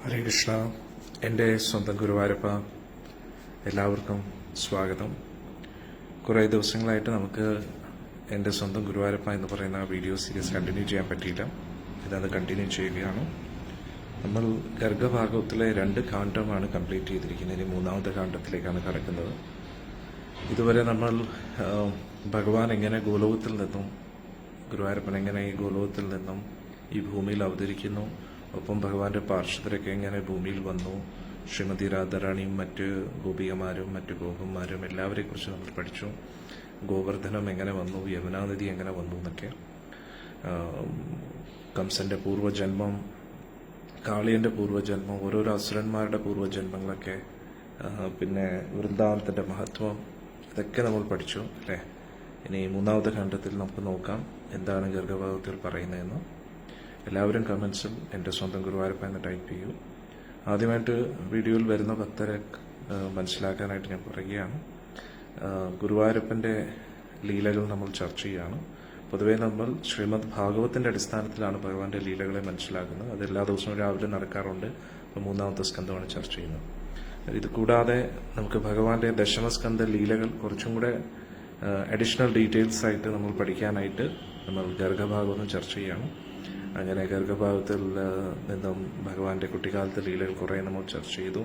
ഹരേ കൃഷ്ണ. എൻ്റെ സ്വന്തം ഗുരുവായൂരപ്പ, എല്ലാവർക്കും സ്വാഗതം. കുറേ ദിവസങ്ങളായിട്ട് നമുക്ക് എൻ്റെ സ്വന്തം ഗുരുവായൂരപ്പ എന്ന് പറയുന്ന വീഡിയോ സീരീസ് കണ്ടിന്യൂ ചെയ്യാൻ പറ്റിയില്ല. ഇതത് കണ്ടിന്യൂ ചെയ്യുകയാണ്. നമ്മൾ ഗർഗഭാഗവത്തിലെ 2 കാണ്ഡമാണ് കംപ്ലീറ്റ് ചെയ്തിരിക്കുന്നത്. ഇനി 3ാമത്തെ കാണ്ഡത്തിലേക്കാണ് കടക്കുന്നത്. ഇതുവരെ നമ്മൾ ഭഗവാൻ എങ്ങനെ ഗോലോകത്തിൽ നിന്നും, ഗുരുവായൂരപ്പൻ എങ്ങനെ ഈ ഗോലോകത്തിൽ നിന്നും ഈ ഭൂമിയിൽ അവതരിക്കുന്നു, ഒപ്പം ഭഗവാന്റെ പാർഷദരൊക്കെ എങ്ങനെ ഭൂമിയിൽ വന്നു, ശ്രീമതി രാധാറാണിയും മറ്റ് ഗോപികമാരും മറ്റ് ഗോപന്മാരും എല്ലാവരെക്കുറിച്ച് നമ്മൾ പഠിച്ചു. ഗോവർദ്ധനം എങ്ങനെ വന്നു, യമുനാനദി എങ്ങനെ വന്നു എന്നൊക്കെ, കംസന്റെ പൂർവ്വജന്മം, കാളിയന്റെ പൂർവ്വജന്മം, ഓരോരോ അസുരന്മാരുടെ പൂർവ്വജന്മങ്ങളൊക്കെ, പിന്നെ വൃന്ദാവനത്തിന്റെ മഹത്വം, ഇതൊക്കെ നമ്മൾ പഠിച്ചു അല്ലേ. ഇനി 3ാമത്തെ ഖണ്ഡത്തിൽ നമുക്ക് നോക്കാം എന്താണ് ഗർഗഭാഗവത്തിൽ പറയുന്നതെന്ന്. എല്ലാവരും കമൻസിൽ എൻ്റെ സ്വന്തം ഗുരുവായൂരപ്പ എന്ന് ടൈപ്പ് ചെയ്യൂ. ആദ്യമായിട്ട് വീഡിയോയിൽ വരുന്ന ഭക്തരെ മനസ്സിലാക്കാനായിട്ട് ഞാൻ പറയുകയാണ്. ഗുരുവായൂരപ്പൻ്റെ ലീലകൾ നമ്മൾ ചർച്ച ചെയ്യുകയാണ്. പൊതുവേ നമ്മൾ ശ്രീമദ് ഭാഗവത്തിന്റെ അടിസ്ഥാനത്തിലാണ് ഭഗവാന്റെ ലീലകളെ മനസ്സിലാക്കുന്നത്. അത് എല്ലാ ദിവസവും രാവിലെ നടക്കാറുണ്ട്. അപ്പോൾ 3ാമത്തെ സ്കന്ധമാണ് ചർച്ച ചെയ്യുന്നത്. ഇത് കൂടാതെ നമുക്ക് ഭഗവാന്റെ ദശമസ്കന്ധ ലീലകൾ കുറച്ചും കൂടെ അഡീഷണൽ ഡീറ്റെയിൽസ് ആയിട്ട് നമ്മൾ പഠിക്കാനായിട്ട് നമ്മൾ ഗർഗഭാഗവതം ചർച്ച ചെയ്യണം. അങ്ങനെ ഗർഗഭാഗത്തിൽ നിന്നും ഭഗവാന്റെ കുട്ടിക്കാലത്തെ ലീലകൾ കുറേ നമ്മൾ ചർച്ച ചെയ്തു.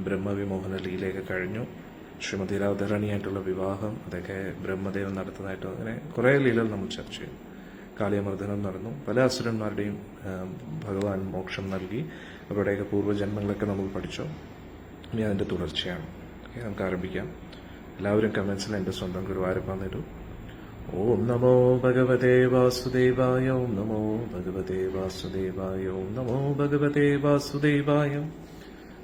ബ്രഹ്മവിമോഹന ലീലയൊക്കെ കഴിഞ്ഞു. ശ്രീമതി രാധാറാണിയായിട്ടുള്ള വിവാഹം, അതൊക്കെ ബ്രഹ്മദേവൻ നടത്തുന്നതായിട്ട്, അങ്ങനെ കുറേ ലീലകൾ നമ്മൾ ചർച്ച ചെയ്തു. കാളിയമർദ്ദനം നടന്നു. പല അസുരന്മാരുടെയും ഭഗവാൻ മോക്ഷം നൽകി. അവരുടെയൊക്കെ പൂർവ്വജന്മങ്ങളൊക്കെ നമ്മൾ പഠിച്ചു. ഇനി അതിൻ്റെ തുടർച്ചയാണ്. നമുക്ക് ആരംഭിക്കാം. എല്ലാവരും കമൻസിൽ എൻ്റെ സ്വന്തം ഗുരുവായൂരപ്പ എന്നിട്ടു. ഓം നമോ ഭഗവതേ വാസുദേവായ, ഓം നമോ ഭഗവതേ വാസുദേവായ, ഓം നമോ ഭഗവതേ വാസുദേവായ.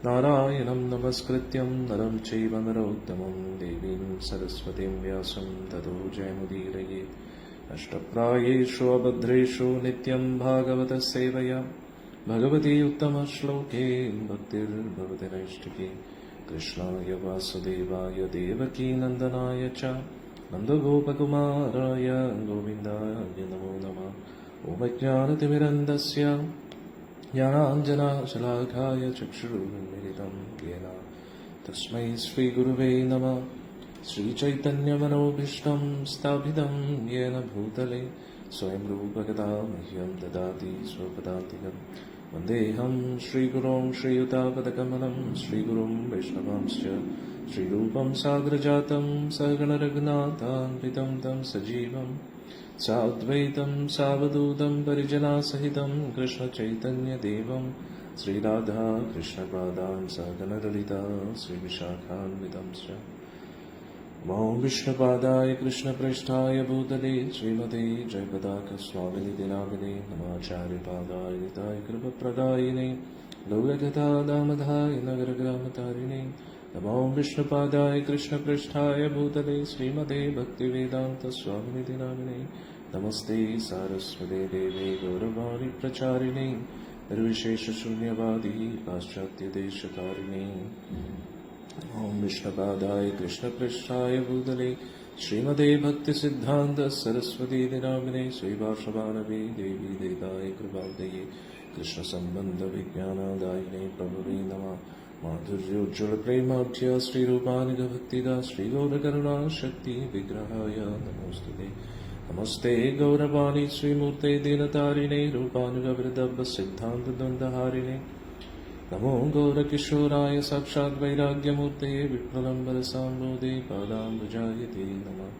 നാരായണം നമസ്കൃത്യം നരം ചൈവ നരോത്തമം ദേവീം സരസ്വതീം വ്യാസം തതോ ജയമുദീരയേ. അഷ്ടപ്രായേഷു അഭദ്രേഷു നിത്യം ഭാഗവത സേവയാ ഭഗവതി ഉത്തമ ശ്ലോകേ ഭക്തിർഭവതി നൈഷ്ഠികേ. കൃഷ്ണായ വാസുദേവായ ദേവകീ നന്ദനായ ച നന്ദഗോപകുമാരായ ഗോവിന്ദായ നമോ നമഃ. ഓം അജ്ഞാനതിമിരന്ധസ്യ ജ്ഞാനാഞ്ജനശലാഘായ ചക്ഷുരുന്മിലിതം യേന തസ്മൈ ശ്രീഗുരുവേ നമഃ. ശ്രീചൈതന്യമനോഭീഷ്ടം സ്ഥാപിതം യേന ഭൂതലേ സ്വയം രൂപകഥാ മഹ്യം ദദാതി സ്വപദാന്തികം. വന്ദേഹം ശ്രീഗുരോം ശ്രീയുതാപദകമലം ശ്രീഗുരും വൈഷ്ണവാംശ്ച ശ്രീരൂപം സാഗ്രജാതം സഗണ രഘുനാഥാന്വിതം തം സജീവം സാദ്വൈതം സാവധൂതം പരിജനാസഹിതം കൃഷ്ണചൈതന്യദേവം ശ്രീരാധാ കൃഷ്ണപാദാൻ സഗണ ലളിതാ ശ്രീവിശാഖാന്വിതം ച. ഓം വിഷ്ണുപാദായ കൃഷ്ണപ്രേഷ്ഠായ ഭൂതലേ ശ്രീമതേ ജയപതാകസ്വാമിനിധി നാമിനേ നമാചാര്യപാദായ നിതായ കൃപപ്രദായിനേ ലൗകകഥാദാമധായ നഗരഗ്രാമതാരിണേ. നമോ വിഷ്ണുപാദായ കൃഷ്ണപ്രേഷ്ഠായ ഭൂതലേ ശ്രീമതേ ഭക്തിവേദാന്തസ്വാമിനിധി നാമിനേ നമസ്തേ സാരസ്വതേ ദേവേ ഗൗരവാണി പ്രചാരിണേ നിർവിശേഷശൂന്യവാദി പാശ്ചാത്യദേശകാരിണേ. ഓം വിഷ്ണുപാദായ കൃഷ്ണപ്രേഷ്ഠായ ഭൂതലേ ശ്രീമതേ ഭക്തിസിദ്ധാന്ത സരസ്വതീ നാമിനേ ശ്രീഭാഷവാനവേ ദേവീ ദേതായ കൃപാബ്ദയേ കൃഷ്ണസംബന്ധ വിജ്ഞാനദായിനേ പ്രഭവേ നമഃ. മാധുര്യോജ്വല പ്രേമാഢ്യ ശ്രീരൂപാനുഗഭക്തിദാ ശ്രീഗൗരകരുണാ ശക്തി വിഗ്രഹായ നമോസ്തുതേ. നമസ്തേ ഗൗരവാണി ശ്രീമൂർത്തേ ദീനതാരിണേ രൂപാനുഗവൃതഭ സിദ്ധാന്തദ്വന്ദ്വഹാരിണേ. നമോ ഗൗരകിശോരായ സാക്ഷാത് വൈരാഗ്യമൂർത്തേ വിപ്രലംബരസാംബോധേ പാദാംബുജായതേ നമഃ.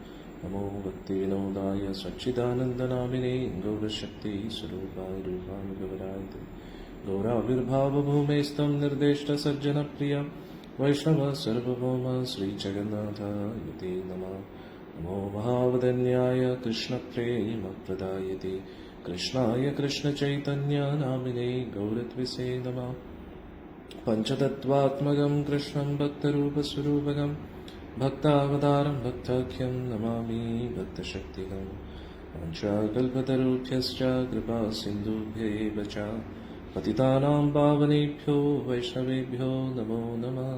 നമോ ഭക്തിവിനോദായ സച്ചിദാനന്ദനാമിനേ ഗൗരശക്തി സ്വരൂപായ രൂപാനുഗവരായ ഗൗരാവിർഭാവഭൂമേസ്തം നിർദ്ദിഷ്ട സജ്ജനപ്രിയ വൈഷ്ണവ സർവഭൗമ ശ്രീജഗന്നാഥായ നമഃ. നമോ മഹാവദന്യായ കൃഷ്ണപ്രേമപ്രദായതേ കൃഷ്ണായ കൃഷ്ണചൈതന്യനാമിനേ ഗൗരത്വിസേ നമഃ. പഞ്ചതത്വാത്മകം കൃഷ്ണം ഭക്തരൂപസ്വരൂപകം ഭക്താവതാരം ഭക്താഖ്യം നമാമി ഭക്തശക്തികം. വാഞ്ചാകൽപതരുഭ്യശ്ച കൃപാ സിന്ധുഭ്യൈവ ച പതിതാനാം പാവനേഭ്യോ വൈഷ്ണവേഭ്യോ നമോ നമഃ.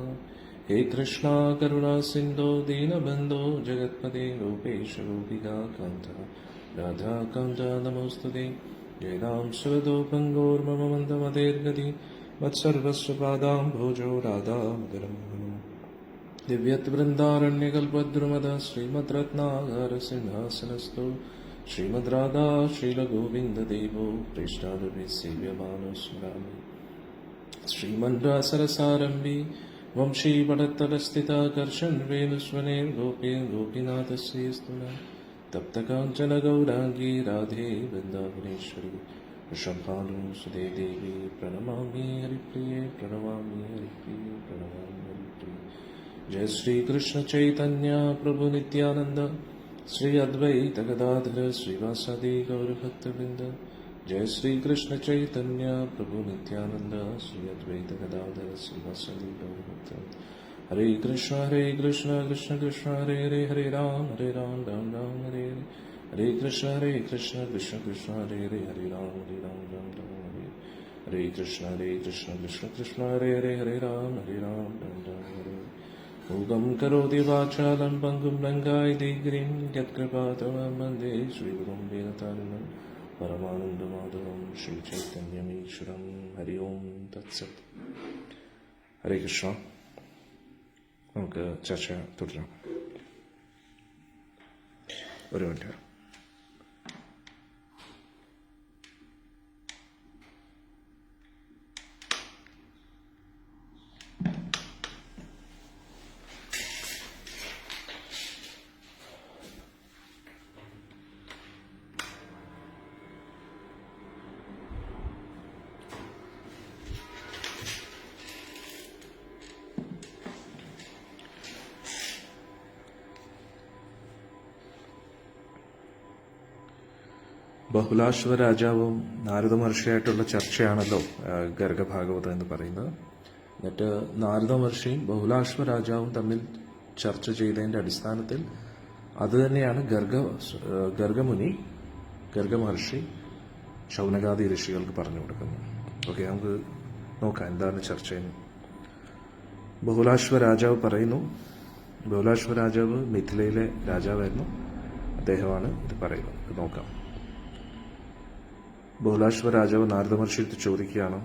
ഹേ കൃഷ്ണ കരുണാ സിന്ധോ ദീനബന്ധോ ജഗത്പതേ ഗോപേശ ഗോപികാ കാന്ത രാധാകാന്ത നമോസ്തുതേ. ജയതാം സുരതോ പങ്കോർമമ മന്ദമതേർഗതി വത്സർവസ്വ പാദാം ഭോജോ രാധാമധുരം ദിവ്യവൃന്ദാരണ്യകൽപദ്രുമദ ശ്രീമദ് രത്നാകര സിംഹാസനസ്ഥോ ശ്രീമദ് രാധാ ശ്രീലഗോവിന്ദദേവോ കൃഷ്ണാദുഭി സേവ്യമാനോ സ്മരാമി ശ്രീമന്ത്രാസരസാരംഭി വംശീ പടത്തലസ്ഥിതാകർഷൻ വേണുസ്വനേർഗോപീനാഥസ്യേസ്തുന തപ്തകാഞ്ചന ഗൗരാംഗീ രാധേ വൃന്ദാവനേശ്വരി വൃഷഭാനുസുതേ ദേവി പ്രണമാമി ഹരിപ്രിയേ പ്രണമാമി ഹരിപ്രിയേ പ്രണമാമി ഹരിപ്രിയേ. ജയ ശ്രീകൃഷ്ണ ചൈതന്യ പ്രഭു നിത്യാനന്ദ ശ്രീ അദ്വൈത ഗദാധര ശ്രീവാസദി ഗൗരഭക്തവൃന്ദ. ജയ ശ്രീകൃഷ്ണ ചൈതന്യ പ്രഭു നിത്യാനന്ദ ശ്രീ അദ്വൈത ഗദാധര ശ്രീവാസദി ഗൗരഭക്തവൃന്ദ. ഹരേ കൃഷ്ണ കൃഷ്ണ കൃഷ്ണ ഹരേ ഹരേ ഹരേ രാം രാം രാം ഹരേ ഹരേ. ഹരേ കൃഷ്ണ കൃഷ്ണ കൃഷ്ണ ഹരേ ഹരേ ഹരേ രാം രാം രാം ഹരേ. ഹരേ കൃഷ്ണ കൃഷ്ണ കൃഷ്ണ ഹരേ ഹരേ ഹരേ രാം രാം രാം ഹരേ. മൂകം കരോതി വാചാലം പങ്കും ലങ്കായ ദീഗ്രീം യത്കൃപാതമം വന്ദേ ശ്രീഗുരും വേദതാരിണം പരമാനന്ദമാധവം ശ്രീ ചൈതന്യമീശ്വരം. ഹരി ഓം തത്സത്. ഹരേ കൃഷ്ണ. നമുക്ക് ചർച്ച തുടരാം. ഒരു മിനിറ്റ്. ബഹുലാശ്വ രാജാവും നാരദ മഹർഷിയായിട്ടുള്ള ചർച്ചയാണല്ലോ ഗർഗഭാഗവതം എന്ന് പറയുന്നത്. എന്നിട്ട് നാരദ മഹർഷിയും ബഹുലാശ്വ രാജാവും തമ്മിൽ ചർച്ച ചെയ്തതിന്റെ അടിസ്ഥാനത്തിൽ അത് തന്നെയാണ് ഗർഗമുനി ഗർഗമഹർഷി ശൗനകാദി ഋഷികൾക്ക് പറഞ്ഞു കൊടുക്കുന്നത്. ഓക്കെ, നമുക്ക് നോക്കാം എന്താണ് ചർച്ചയെന്ന്. ബഹുലാശ്വ രാജാവ് പറയുന്നു. ബഹുലാശ്വ രാജാവ് മിഥിലയിലെ രാജാവായിരുന്നു. അദ്ദേഹമാണ് ഇത് പറയുന്നത്. നോക്കാം. ബഹുലാശ്വ രാജാവ് നാരദ മഹർഷിയെടുത്ത് ചോദിക്കുകയാണ്,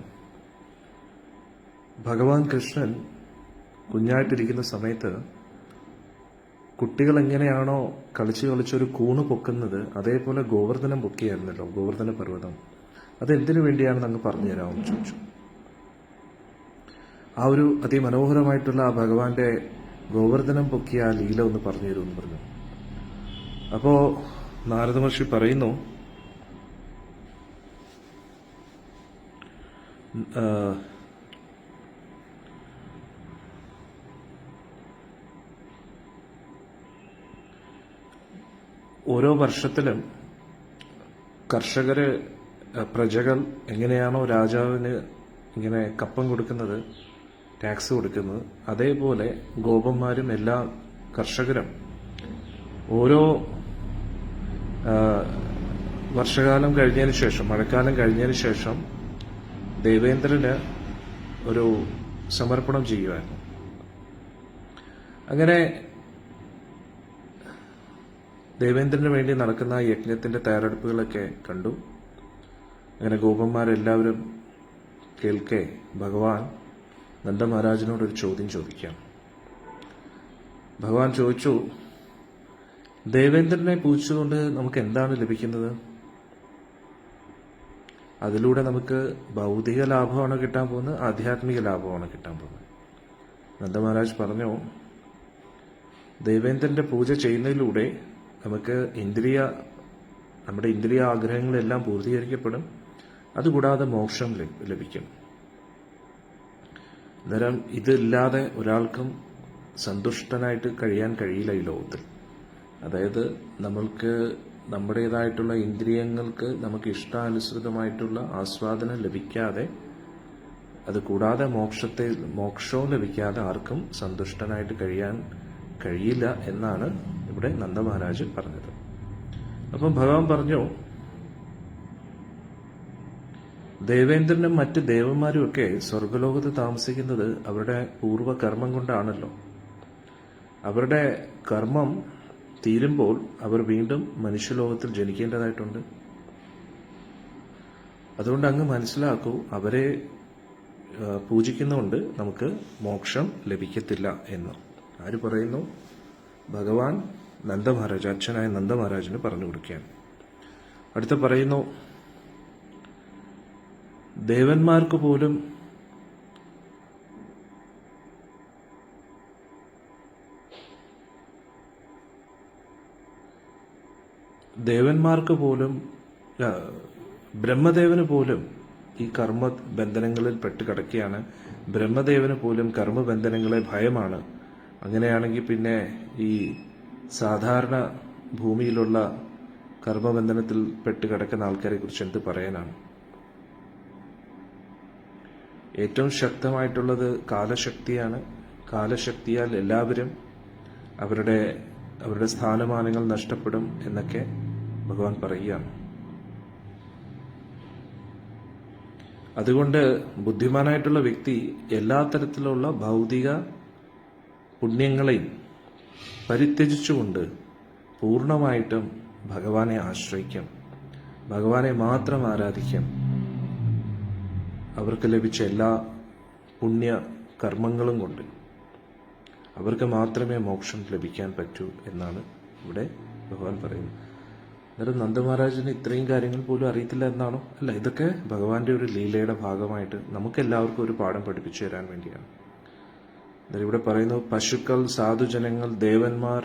ഭഗവാൻ കൃഷ്ണൻ കുഞ്ഞായിട്ടിരിക്കുന്ന സമയത്ത് കുട്ടികൾ എങ്ങനെയാണോ കളിച്ചൊരു കൂണ് പൊക്കുന്നത് അതേപോലെ ഗോവർദ്ധനം പൊക്കിയായിരുന്നല്ലോ, ഗോവർദ്ധന പർവ്വതം. അതെന്തിനു വേണ്ടിയാണെന്ന് അങ്ങ് പറഞ്ഞു തരാമെന്ന് ചോദിച്ചു. ആ ഒരു അതിമനോഹരമായിട്ടുള്ള ആ ഭഗവാന്റെ ഗോവർദ്ധനം പൊക്കിയ ആ ലീല ഒന്ന് പറഞ്ഞു തരുമെന്ന് പറഞ്ഞു. അപ്പോ നാരദ മഹർഷി പറയുന്നു, ഓരോ വർഷത്തിലും പ്രജകൾ എങ്ങനെയാണോ രാജാവിന് ഇങ്ങനെ കപ്പം കൊടുക്കുന്നത്, ടാക്സ് കൊടുക്കുന്നത്, അതേപോലെ ഗോപന്മാരും എല്ലാ കർഷകരും ഓരോ വർഷകാലം കഴിഞ്ഞതിന് ശേഷം, മഴക്കാലം കഴിഞ്ഞതിന് ശേഷം ദേവേന്ദ്രന് ഒരു സമർപ്പണം ചെയ്യുമായിരുന്നു. അങ്ങനെ ദേവേന്ദ്രന് വേണ്ടി നടക്കുന്ന യജ്ഞത്തിന്റെ തയ്യാറെടുപ്പുകളൊക്കെ കണ്ടു. അങ്ങനെ ഗോപന്മാരെല്ലാവരും കേൾക്കെ ഭഗവാൻ നന്ദമഹാരാജനോട് ഒരു ചോദ്യം ചോദിക്കാം. ഭഗവാൻ ചോദിച്ചു, ദേവേന്ദ്രനെ പൂജിച്ചുകൊണ്ട് നമുക്ക് എന്താണ് ലഭിക്കുന്നത്? അതിലൂടെ നമുക്ക് ഭൗതിക ലാഭമാണ് കിട്ടാൻ പോകുന്നത്, ആധ്യാത്മിക ലാഭമാണ് കിട്ടാൻ പോകുന്നത്. നന്ദമഹാരാജ് പറഞ്ഞു, ദേവേന്ദ്രന്റെ പൂജ ചെയ്യുന്നതിലൂടെ നമുക്ക് നമ്മുടെ ഇന്ദ്രിയ ആഗ്രഹങ്ങളെല്ലാം പൂർത്തീകരിക്കപ്പെടും. അതുകൂടാതെ മോക്ഷം ലഭിക്കും. അന്നേരം ഇതില്ലാതെ ഒരാൾക്കും സന്തുഷ്ടനായിട്ട് കഴിയാൻ കഴിയില്ല ഈ ലോകത്തിൽ. അതായത് നമ്മൾക്ക് നമ്മുടേതായിട്ടുള്ള ഇന്ദ്രിയങ്ങൾക്ക് നമുക്ക് ഇഷ്ടാനുസൃതമായിട്ടുള്ള ആസ്വാദനം ലഭിക്കാതെ, അത് കൂടാതെ മോക്ഷവും ലഭിക്കാതെ ആർക്കും സന്തുഷ്ടനായിട്ട് കഴിയാൻ കഴിയില്ല എന്നാണ് ഇവിടെ നന്ദമഹാരാജ് പറഞ്ഞത്. അപ്പം ഭഗവാൻ പറഞ്ഞു, ദേവേന്ദ്രനും മറ്റ് ദേവന്മാരും ഒക്കെ സ്വർഗലോകത്ത് താമസിക്കുന്നത് അവരുടെ പൂർവ്വകർമ്മം കൊണ്ടാണല്ലോ. അവരുടെ കർമ്മം തീരുമ്പോൾ അവർ വീണ്ടും മനുഷ്യലോകത്തിൽ ജനിക്കേണ്ടതായിട്ടുണ്ട്. അതുകൊണ്ട് അങ്ങ് മനസ്സിലാക്കൂ, അവരെ പൂജിക്കുന്നതുകൊണ്ട് നമുക്ക് മോക്ഷം ലഭിക്കത്തില്ല എന്ന് ആര് പറയുന്നു? ഭഗവാൻ നന്ദമഹാരാജ്, അച്ഛനായ നന്ദമഹാരാജിന് പറഞ്ഞു കൊടുക്കുകയാണ്. അടുത്ത പറയുന്നു, ദേവന്മാർക്ക് പോലും ബ്രഹ്മദേവന് പോലും ഈ കർമ്മ ബന്ധനങ്ങളിൽ പെട്ട് കിടക്കുകയാണ്. ബ്രഹ്മദേവന് പോലും കർമ്മബന്ധനങ്ങളെ ഭയമാണ്. അങ്ങനെയാണെങ്കിൽ പിന്നെ ഈ സാധാരണ ഭൂമിയിലുള്ള കർമ്മബന്ധനത്തിൽ പെട്ട് കിടക്കുന്ന ആൾക്കാരെ കുറിച്ച് എന്ത് പറയാനാണ്? ഏറ്റവും ശക്തമായിട്ടുള്ളത് കാലശക്തിയാണ്. കാലശക്തിയാൽ എല്ലാവരും അവരുടെ സ്ഥാനമാനങ്ങൾ നഷ്ടപ്പെടും എന്നൊക്കെ ഭഗവാൻ പറയുകയാണ്. അതുകൊണ്ട് ബുദ്ധിമാനായിട്ടുള്ള വ്യക്തി എല്ലാ തരത്തിലുള്ള ഭൗതിക പുണ്യങ്ങളെയും പരിത്യജിച്ചുകൊണ്ട് പൂർണ്ണമായിട്ടും ഭഗവാനെ ആശ്രയിക്കും, ഭഗവാനെ മാത്രം ആരാധിക്കും. അവർക്ക് ലഭിച്ച എല്ലാ പുണ്യ കർമ്മങ്ങളും കൊണ്ട് അവർക്ക് മാത്രമേ മോക്ഷം ലഭിക്കാൻ പറ്റൂ എന്നാണ് ഇവിടെ ഭഗവാൻ പറയുന്നത്. അന്നേരം നന്ദമഹാരാജിന് ഇത്രയും കാര്യങ്ങൾ പോലും അറിയത്തില്ല എന്നാണോ? അല്ല, ഇതൊക്കെ ഭഗവാന്റെ ഒരു ലീലയുടെ ഭാഗമായിട്ട് നമുക്കെല്ലാവർക്കും ഒരു പാഠം പഠിപ്പിച്ചു തരാൻ വേണ്ടിയാണ്. അന്നേരം ഇവിടെ പറയുന്നു, പശുക്കൾ, സാധുജനങ്ങൾ, ദേവന്മാർ,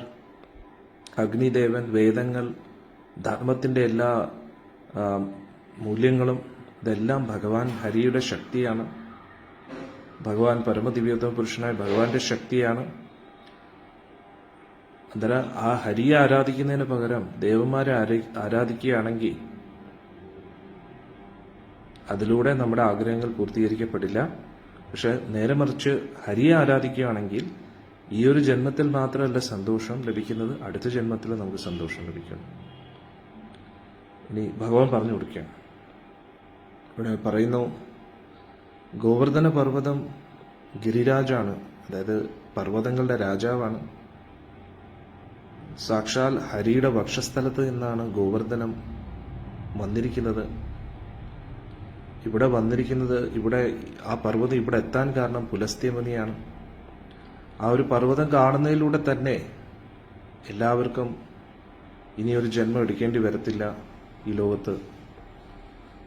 അഗ്നിദേവൻ, വേദങ്ങൾ, ധർമ്മത്തിന്റെ എല്ലാ മൂല്യങ്ങളും ഇതെല്ലാം ഭഗവാൻ ഹരിയുടെ ശക്തിയാണ്. ഭഗവാൻ പരമദിവ്യോത്തമ പുരുഷനായ ഭഗവാന്റെ ശക്തിയാണ്. അന്നേരം ആ ഹരിയെ ആരാധിക്കുന്നതിന് പകരം ദേവന്മാരെ ആരാധിക്കുകയാണെങ്കിൽ അതിലൂടെ നമ്മുടെ ആഗ്രഹങ്ങൾ പൂർത്തീകരിക്കപ്പെടില്ല. പക്ഷെ നേരെ മറിച്ച് ഹരിയെ ആരാധിക്കുകയാണെങ്കിൽ ഈ ഒരു ജന്മത്തിൽ മാത്രമല്ല സന്തോഷം ലഭിക്കുന്നത്, അടുത്ത ജന്മത്തിൽ നമുക്ക് സന്തോഷം ലഭിക്കണം. ഇനി ഭഗവാൻ പറഞ്ഞു കൊടുക്കുകയാണ്. ഇവിടെ പറയുന്നു, ഗോവർദ്ധന പർവ്വതം ഗിരിരാജാണ്, അതായത് പർവ്വതങ്ങളുടെ രാജാവാണ്. സാക്ഷാൽ ഹരിയുടെ വക്ഷസ്ഥലത്ത് നിന്നാണ് ഗോവർദ്ധനം വന്നിരിക്കുന്നത്. ഇവിടെ ആ പർവ്വതം ഇവിടെ എത്താൻ കാരണം പുലസ്ത്യമുനിയാണ്. ആ ഒരു പർവ്വതം കാണുന്നതിലൂടെ തന്നെ എല്ലാവർക്കും ഇനിയൊരു ജന്മം എടുക്കേണ്ടി വരത്തില്ല ഈ ലോകത്ത്.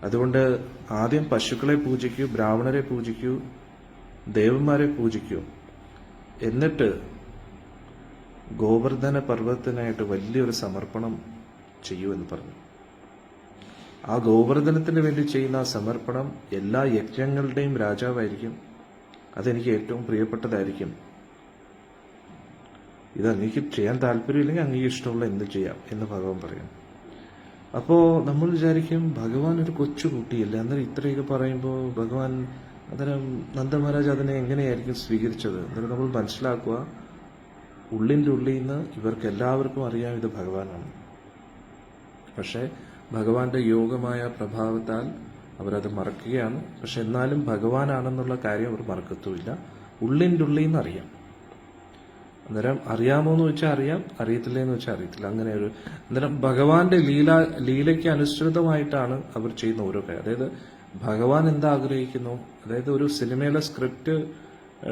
അതുകൊണ്ട് ആദ്യം പശുക്കളെ പൂജിക്കൂ, ബ്രാഹ്മണരെ പൂജിക്കൂ, ദേവന്മാരെ പൂജിക്കൂ, എന്നിട്ട് ഗോവർദ്ധന പർവ്വതത്തിനായിട്ട് വലിയൊരു സമർപ്പണം ചെയ്യൂ എന്ന് പറഞ്ഞു. ആ ഗോവർദ്ധനത്തിന് വേണ്ടി ചെയ്യുന്ന ആ സമർപ്പണം എല്ലാ യജ്ഞങ്ങളുടെയും രാജാവായിരിക്കും. അതെനിക്ക് ഏറ്റവും പ്രിയപ്പെട്ടതായിരിക്കും. ഇത് അങ്ങേക്ക് ചെയ്യാൻ താല്പര്യമില്ലെങ്കിൽ അങ്ങേക്ക് ഇഷ്ടമുള്ള എന്ത് ചെയ്യാം എന്ന് ഭഗവാൻ പറയും. അപ്പോ നമ്മൾ വിചാരിക്കും ഭഗവാൻ ഒരു കൊച്ചു കുട്ടിയല്ലേ, അന്നേരം ഇത്രയൊക്കെ പറയുമ്പോൾ ഭഗവാൻ, അന്നേരം നന്ദമഹാരാജ് അതിനെ എങ്ങനെയായിരിക്കും സ്വീകരിച്ചത്? അന്നേരം നമ്മൾ മനസ്സിലാക്കുക, ഉള്ളിൻ്റെ ഉള്ളിൽ നിന്ന് ഇവർക്ക് എല്ലാവർക്കും അറിയാം ഇത് ഭഗവാനാണ്. പക്ഷെ ഭഗവാന്റെ യോഗമായ പ്രഭാവത്താൽ അവരത് മറക്കുകയാണ്. പക്ഷെ എന്നാലും ഭഗവാനാണെന്നുള്ള കാര്യം അവർ മറക്കത്തുമില്ല. ഉള്ളിൻ്റെ ഉള്ളിൽ നിന്ന് അറിയാം. അന്നേരം അറിയാമോ എന്ന് വെച്ചാൽ അറിയാം, അറിയത്തില്ല എന്ന് വെച്ചാൽ അറിയത്തില്ല. അങ്ങനെ ഒരു അന്നേരം ഭഗവാന്റെ ലീലയ്ക്ക് അനുസൃതമായിട്ടാണ് അവർ ചെയ്യുന്ന ഓരോ കാര്യം. അതായത് ഭഗവാൻ എന്താ ആഗ്രഹിക്കുന്നു, അതായത് ഒരു സിനിമയിലെ സ്ക്രിപ്റ്റ്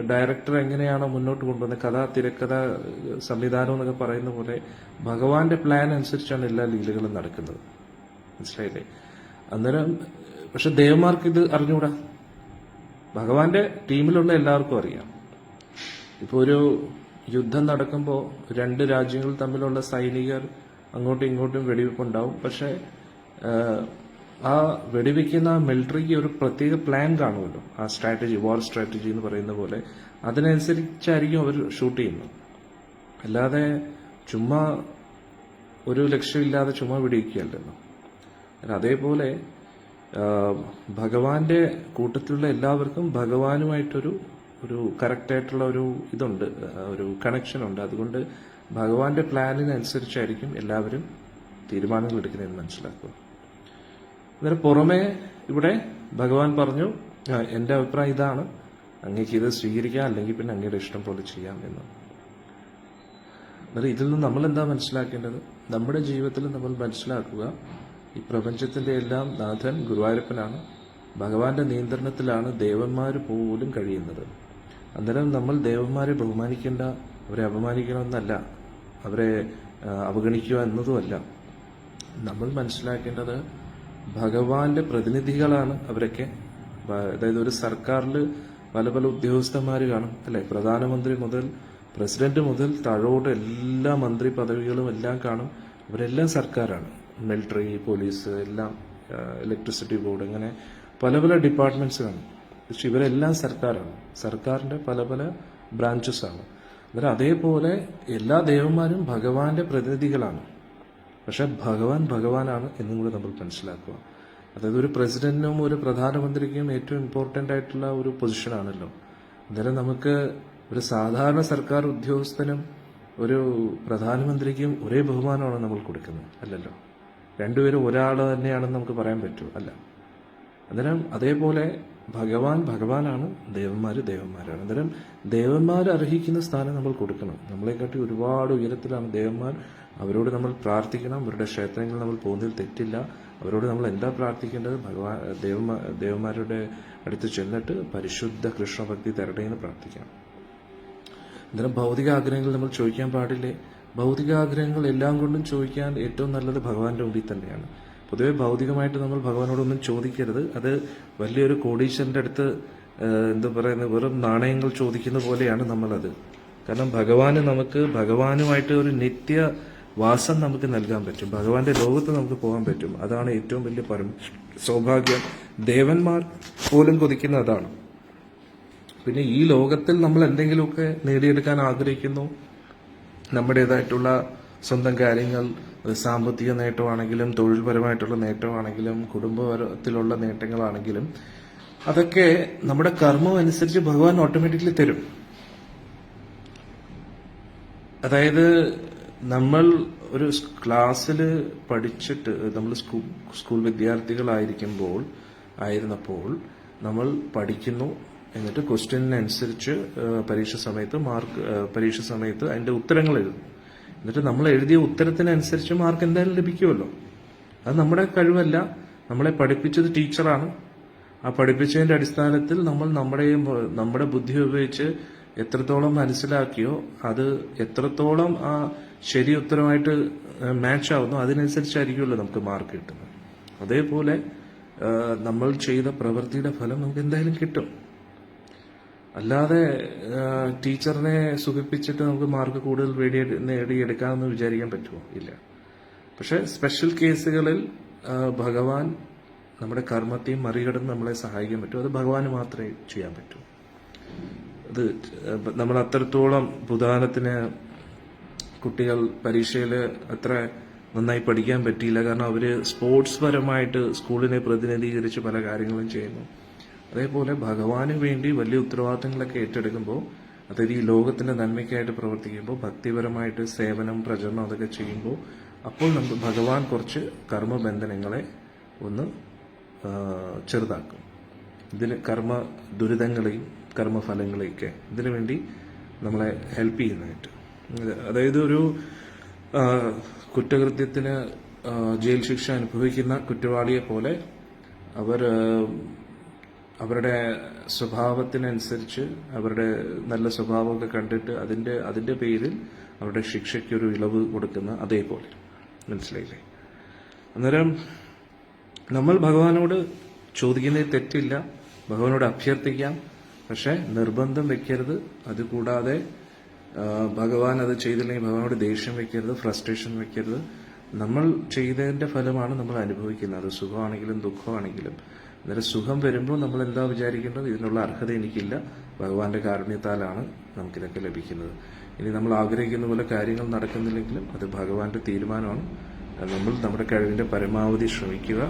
ഡയറക്ടർ എങ്ങനെയാണോ മുന്നോട്ട് കൊണ്ടുവന്നത്, കഥ, തിരക്കഥ, സംവിധാനം എന്നൊക്കെ പറയുന്ന പോലെ ഭഗവാന്റെ പ്ലാൻ അനുസരിച്ചാണ് എല്ലാ ലീലകളും നടക്കുന്നത്. മനസ്സിലായില്ലേ? അന്നേരം പക്ഷെ ദേവന്മാർക്ക് ഇത് അറിഞ്ഞുകൂടാ. ഭഗവാന്റെ ടീമിലുള്ള എല്ലാവർക്കും അറിയാം. ഇപ്പൊ ഒരു യുദ്ധം നടക്കുമ്പോൾ രണ്ട് രാജ്യങ്ങൾ തമ്മിലുള്ള സൈനികർ അങ്ങോട്ടും ഇങ്ങോട്ടും വെടിവെപ്പുണ്ടാവും. പക്ഷെ ആ വെടിവെക്കുന്ന മിലിറ്ററിക്ക് ഒരു പ്രത്യേക പ്ലാൻ കാണുമല്ലോ, ആ സ്ട്രാറ്റജി, വാർ സ്ട്രാറ്റജി എന്ന് പറയുന്ന പോലെ. അതിനനുസരിച്ചായിരിക്കും അവർ ഷൂട്ട് ചെയ്യുന്നത്. അല്ലാതെ ചുമ്മാ ഒരു ലക്ഷ്യമില്ലാതെ ചുമ്മാ വെടിവെക്കുകയല്ലല്ലോ. അതേപോലെ ഭഗവാന്റെ കൂട്ടത്തിലുള്ള എല്ലാവർക്കും ഭഗവാനുമായിട്ടൊരു കറക്റ്റായിട്ടുള്ള ഒരു ഇതുണ്ട്, ഒരു കണക്ഷൻ ഉണ്ട്. അതുകൊണ്ട് ഭഗവാന്റെ പ്ലാനിനനുസരിച്ചായിരിക്കും എല്ലാവരും തീരുമാനങ്ങൾ എടുക്കുന്നതെന്ന് മനസ്സിലാക്കുക. അന്നേരം പുറമെ ഇവിടെ ഭഗവാൻ പറഞ്ഞു, എന്റെ അഭിപ്രായം ഇതാണ്, അങ്ങേക്ക് ഇത് സ്വീകരിക്കാം, അല്ലെങ്കിൽ പിന്നെ അങ്ങയുടെ ഇഷ്ടം പോലെ ചെയ്യാം എന്ന്. അന്നേരം ഇതിൽ നിന്ന് നമ്മൾ എന്താ മനസ്സിലാക്കേണ്ടത്? നമ്മുടെ ജീവിതത്തിൽ നമ്മൾ മനസ്സിലാക്കുക, ഈ പ്രപഞ്ചത്തിന്റെ എല്ലാം നാഥൻ ഗുരുവായൂരപ്പനാണ്. ഭഗവാന്റെ നിയന്ത്രണത്തിലാണ് ദേവന്മാർ പോലും കഴിയുന്നത്. അന്നേരം നമ്മൾ ദേവന്മാരെ ബഹുമാനിക്കേണ്ട, അവരെ അപമാനിക്കണമെന്നല്ല, അവരെ അവഗണിക്കുക എന്നതുമല്ല. നമ്മൾ മനസ്സിലാക്കേണ്ടത് ഭഗവാന്റെ പ്രതിനിധികളാണ് അവരൊക്കെ. അതായത് ഒരു സർക്കാരിൽ പല പല ഉദ്യോഗസ്ഥന്മാർ കാണും അല്ലെ. പ്രധാനമന്ത്രി മുതൽ പ്രസിഡന്റ് മുതൽ താഴോട്ട് എല്ലാ മന്ത്രി പദവികളും എല്ലാം കാണും. അവരെല്ലാം സർക്കാരാണ്. മിലിറ്ററി, പോലീസ്, എല്ലാം, ഇലക്ട്രിസിറ്റി ബോർഡ്, അങ്ങനെ പല പല ഡിപ്പാർട്ട്മെന്റ്സ് കാണും. പക്ഷെ ഇവരെല്ലാം സർക്കാരാണ്. സർക്കാരിന്റെ പല പല ബ്രാഞ്ചസ് ആണ്. അന്നേരം അതേപോലെ എല്ലാ ദേവന്മാരും ഭഗവാന്റെ പ്രതിനിധികളാണ്. പക്ഷെ ഭഗവാൻ ഭഗവാനാണ് എന്നും കൂടെ നമ്മൾ മനസ്സിലാക്കുക. അതായത് ഒരു പ്രസിഡന്റിനും ഒരു പ്രധാനമന്ത്രിക്കും ഏറ്റവും ഇമ്പോർട്ടന്റ് ആയിട്ടുള്ള ഒരു പൊസിഷനാണല്ലോ. അന്നേരം നമുക്ക് ഒരു സാധാരണ സർക്കാർ ഉദ്യോഗസ്ഥനും ഒരു പ്രധാനമന്ത്രിക്കും ഒരേ ബഹുമാനമാണ് നമ്മൾ കൊടുക്കുന്നത്, അല്ലല്ലോ. രണ്ടുപേരും ഒരാൾ തന്നെയാണെന്ന് നമുക്ക് പറയാൻ പറ്റുമോ? അല്ല. അന്നേരം അതേപോലെ ഭഗവാൻ ഭഗവാനാണ്, ദേവന്മാര് ദേവന്മാരാണ്. അന്നേരം ദേവന്മാർ അർഹിക്കുന്ന സ്ഥാനം നമ്മൾ കൊടുക്കണം. നമ്മളെക്കാട്ടി ഒരുപാട് ഉയരത്തിലാണ് ദേവന്മാർ. അവരോട് നമ്മൾ പ്രാർത്ഥിക്കണം. അവരുടെ ക്ഷേത്രങ്ങളിൽ നമ്മൾ പോകുന്നതിൽ തെറ്റില്ല. അവരോട് നമ്മൾ എന്താ പ്രാർത്ഥിക്കേണ്ടത്? ദേവന്മാരുടെ അടുത്ത് ചെന്നിട്ട് പരിശുദ്ധ കൃഷ്ണഭക്തി തരട്ടെ എന്ന് പ്രാർത്ഥിക്കണം. അന്നേരം ഭൗതിക ആഗ്രഹങ്ങൾ നമ്മൾ ചോദിക്കാൻ പാടില്ലേ? ഭൗതിക ആഗ്രഹങ്ങൾ എല്ലാം കൊണ്ടും ചോദിക്കാൻ ഏറ്റവും നല്ലത് ഭഗവാന്റെ മുമ്പിൽ തന്നെയാണ്. പൊതുവെ ഭൗതികമായിട്ട് നമ്മൾ ഭഗവാനോടൊന്നും ചോദിക്കരുത്. അത് വലിയൊരു കോടീശ്വരന്റെ അടുത്ത് എന്താ പറയുന്നത്, വെറും നാണയങ്ങൾ ചോദിക്കുന്ന പോലെയാണ് നമ്മളത്. കാരണം ഭഗവാനുമായിട്ട് ഒരു നിത്യവാസം നമുക്ക് നൽകാൻ പറ്റും. ഭഗവാന്റെ ലോകത്ത് നമുക്ക് പോകാൻ പറ്റും. അതാണ് ഏറ്റവും വലിയ സൗഭാഗ്യം. ദേവന്മാർ പോലും കൊതിക്കുന്ന അതാണ്. പിന്നെ ഈ ലോകത്തിൽ നമ്മൾ എന്തെങ്കിലുമൊക്കെ നേടിയെടുക്കാൻ ആഗ്രഹിക്കുന്നു, നമ്മുടേതായിട്ടുള്ള സ്വന്തം കാര്യങ്ങൾ, സാമ്പത്തിക നേട്ടമാണെങ്കിലും തൊഴിൽപരമായിട്ടുള്ള നേട്ടമാണെങ്കിലും കുടുംബപരത്തിലുള്ള നേട്ടങ്ങളാണെങ്കിലും അതൊക്കെ നമ്മുടെ കർമ്മം അനുസരിച്ച് ഭഗവാൻ ഓട്ടോമാറ്റിക്കലി തരും. അതായത് നമ്മൾ ഒരു ക്ലാസ്സിൽ പഠിച്ചിട്ട് നമ്മൾ സ്കൂൾ വിദ്യാർത്ഥികളായിരുന്നപ്പോൾ നമ്മൾ പഠിക്കുന്നു, എന്നിട്ട് ക്വസ്റ്റ്യനനുസരിച്ച് പരീക്ഷ സമയത്ത് അതിന്റെ ഉത്തരങ്ങൾ എഴുതും. എന്നിട്ട് നമ്മൾ എഴുതിയ ഉത്തരത്തിനനുസരിച്ച് മാർക്ക് എന്തായാലും ലഭിക്കുമല്ലോ. അത് നമ്മുടെ കഴിവല്ല, നമ്മളെ പഠിപ്പിച്ചത് ടീച്ചറാണ്. ആ പഠിപ്പിച്ചതിന്റെ അടിസ്ഥാനത്തിൽ നമ്മൾ നമ്മുടെ ബുദ്ധി ഉപയോഗിച്ച് എത്രത്തോളം മനസ്സിലാക്കിയോ അത് എത്രത്തോളം ആ ശരി ഉത്തരമായിട്ട് മാച്ച് ആവുന്നു അതിനനുസരിച്ചായിരിക്കുമല്ലോ നമുക്ക് മാർക്ക് കിട്ടുന്നത്. അതേപോലെ നമ്മൾ ചെയ്ത പ്രവൃത്തിയുടെ ഫലം നമുക്ക് എന്തായാലും കിട്ടും. അല്ലാതെ ടീച്ചറിനെ സുഖിപ്പിച്ചിട്ട് നമുക്ക് മാർക്ക് കൂടുതൽ നേടിയെടുക്കാമെന്ന് വിചാരിക്കാൻ പറ്റുമോ? ഇല്ല. പക്ഷെ സ്പെഷ്യൽ കേസുകളിൽ ഭഗവാൻ നമ്മുടെ കർമ്മത്തെയും മറികടന്ന് നമ്മളെ സഹായിക്കാൻ പറ്റും. അത് ഭഗവാന് മാത്രമേ ചെയ്യാൻ പറ്റൂ. അത് നമ്മൾ അത്രത്തോളം ഉദാഹരണത്തിന് കുട്ടികൾ പരീക്ഷയിൽ അത്ര നന്നായി പഠിക്കാൻ പറ്റിയില്ല, കാരണം അവര് സ്പോർട്സ് പരമായിട്ട് സ്കൂളിനെ പ്രതിനിധീകരിച്ച് പല കാര്യങ്ങളും ചെയ്യുന്നു. അതേപോലെ ഭഗവാന് വേണ്ടി വലിയ ഉത്തരവാദിത്തങ്ങളൊക്കെ ഏറ്റെടുക്കുമ്പോൾ, അതായത് ഈ ലോകത്തിന്റെ നന്മയ്ക്കായിട്ട് പ്രവർത്തിക്കുമ്പോൾ, ഭക്തിപരമായിട്ട് സേവനം, പ്രചരണം അതൊക്കെ ചെയ്യുമ്പോൾ, അപ്പോൾ നമുക്ക് ഭഗവാൻ കുറച്ച് കർമ്മബന്ധനങ്ങളെ ഒന്ന് ചെറുതാക്കും. ഇതിന് കർമ്മ ദുരിതങ്ങളെയും കർമ്മഫലങ്ങളെയൊക്കെ ഇതിനു വേണ്ടി നമ്മളെ ഹെൽപ്പ് ചെയ്യുന്നതായിട്ട്. അതായത് ഒരു കുറ്റകൃത്യത്തിന് ജയിൽ ശിക്ഷ അനുഭവിക്കുന്ന കുറ്റവാളിയെ പോലെ അവരുടെ സ്വഭാവത്തിനനുസരിച്ച് അവരുടെ നല്ല സ്വഭാവമൊക്കെ കണ്ടിട്ട് അതിന്റെ പേരിൽ അവരുടെ ശിക്ഷയ്ക്കൊരു ഇളവ് കൊടുക്കുന്ന അതേപോലെ. മനസ്സിലായില്ലേ? അന്നേരം നമ്മൾ ഭഗവാനോട് ചോദിക്കുന്നതിൽ തെറ്റില്ല, ഭഗവാനോട് അഭ്യർത്ഥിക്കാം. പക്ഷെ നിർബന്ധം വെക്കരുത്. അതുകൂടാതെ ഭഗവാൻ അത് ചെയ്തില്ലെങ്കിൽ ഭഗവാനോട് ദേഷ്യം വെക്കരുത്, ഫ്രസ്ട്രേഷൻ വെക്കരുത്. നമ്മൾ ചെയ്തതിന്റെ ഫലമാണ് നമ്മൾ അനുഭവിക്കുന്നത്. അത് സുഖമാണെങ്കിലും ദുഃഖമാണെങ്കിലും. അന്നേരം സുഖം വരുമ്പോൾ നമ്മൾ എന്താ വിചാരിക്കേണ്ടത്? ഇതിനുള്ള അർഹത എനിക്കില്ല, ഭഗവാന്റെ കാരുണ്യത്താലാണ് നമുക്കിതൊക്കെ ലഭിക്കുന്നത്. ഇനി നമ്മൾ ആഗ്രഹിക്കുന്ന പോലെ കാര്യങ്ങൾ നടക്കുന്നില്ലെങ്കിലും അത് ഭഗവാന്റെ തീരുമാനമാണ്. നമ്മൾ നമ്മുടെ കഴിവിന്റെ പരമാവധി ശ്രമിക്കുക,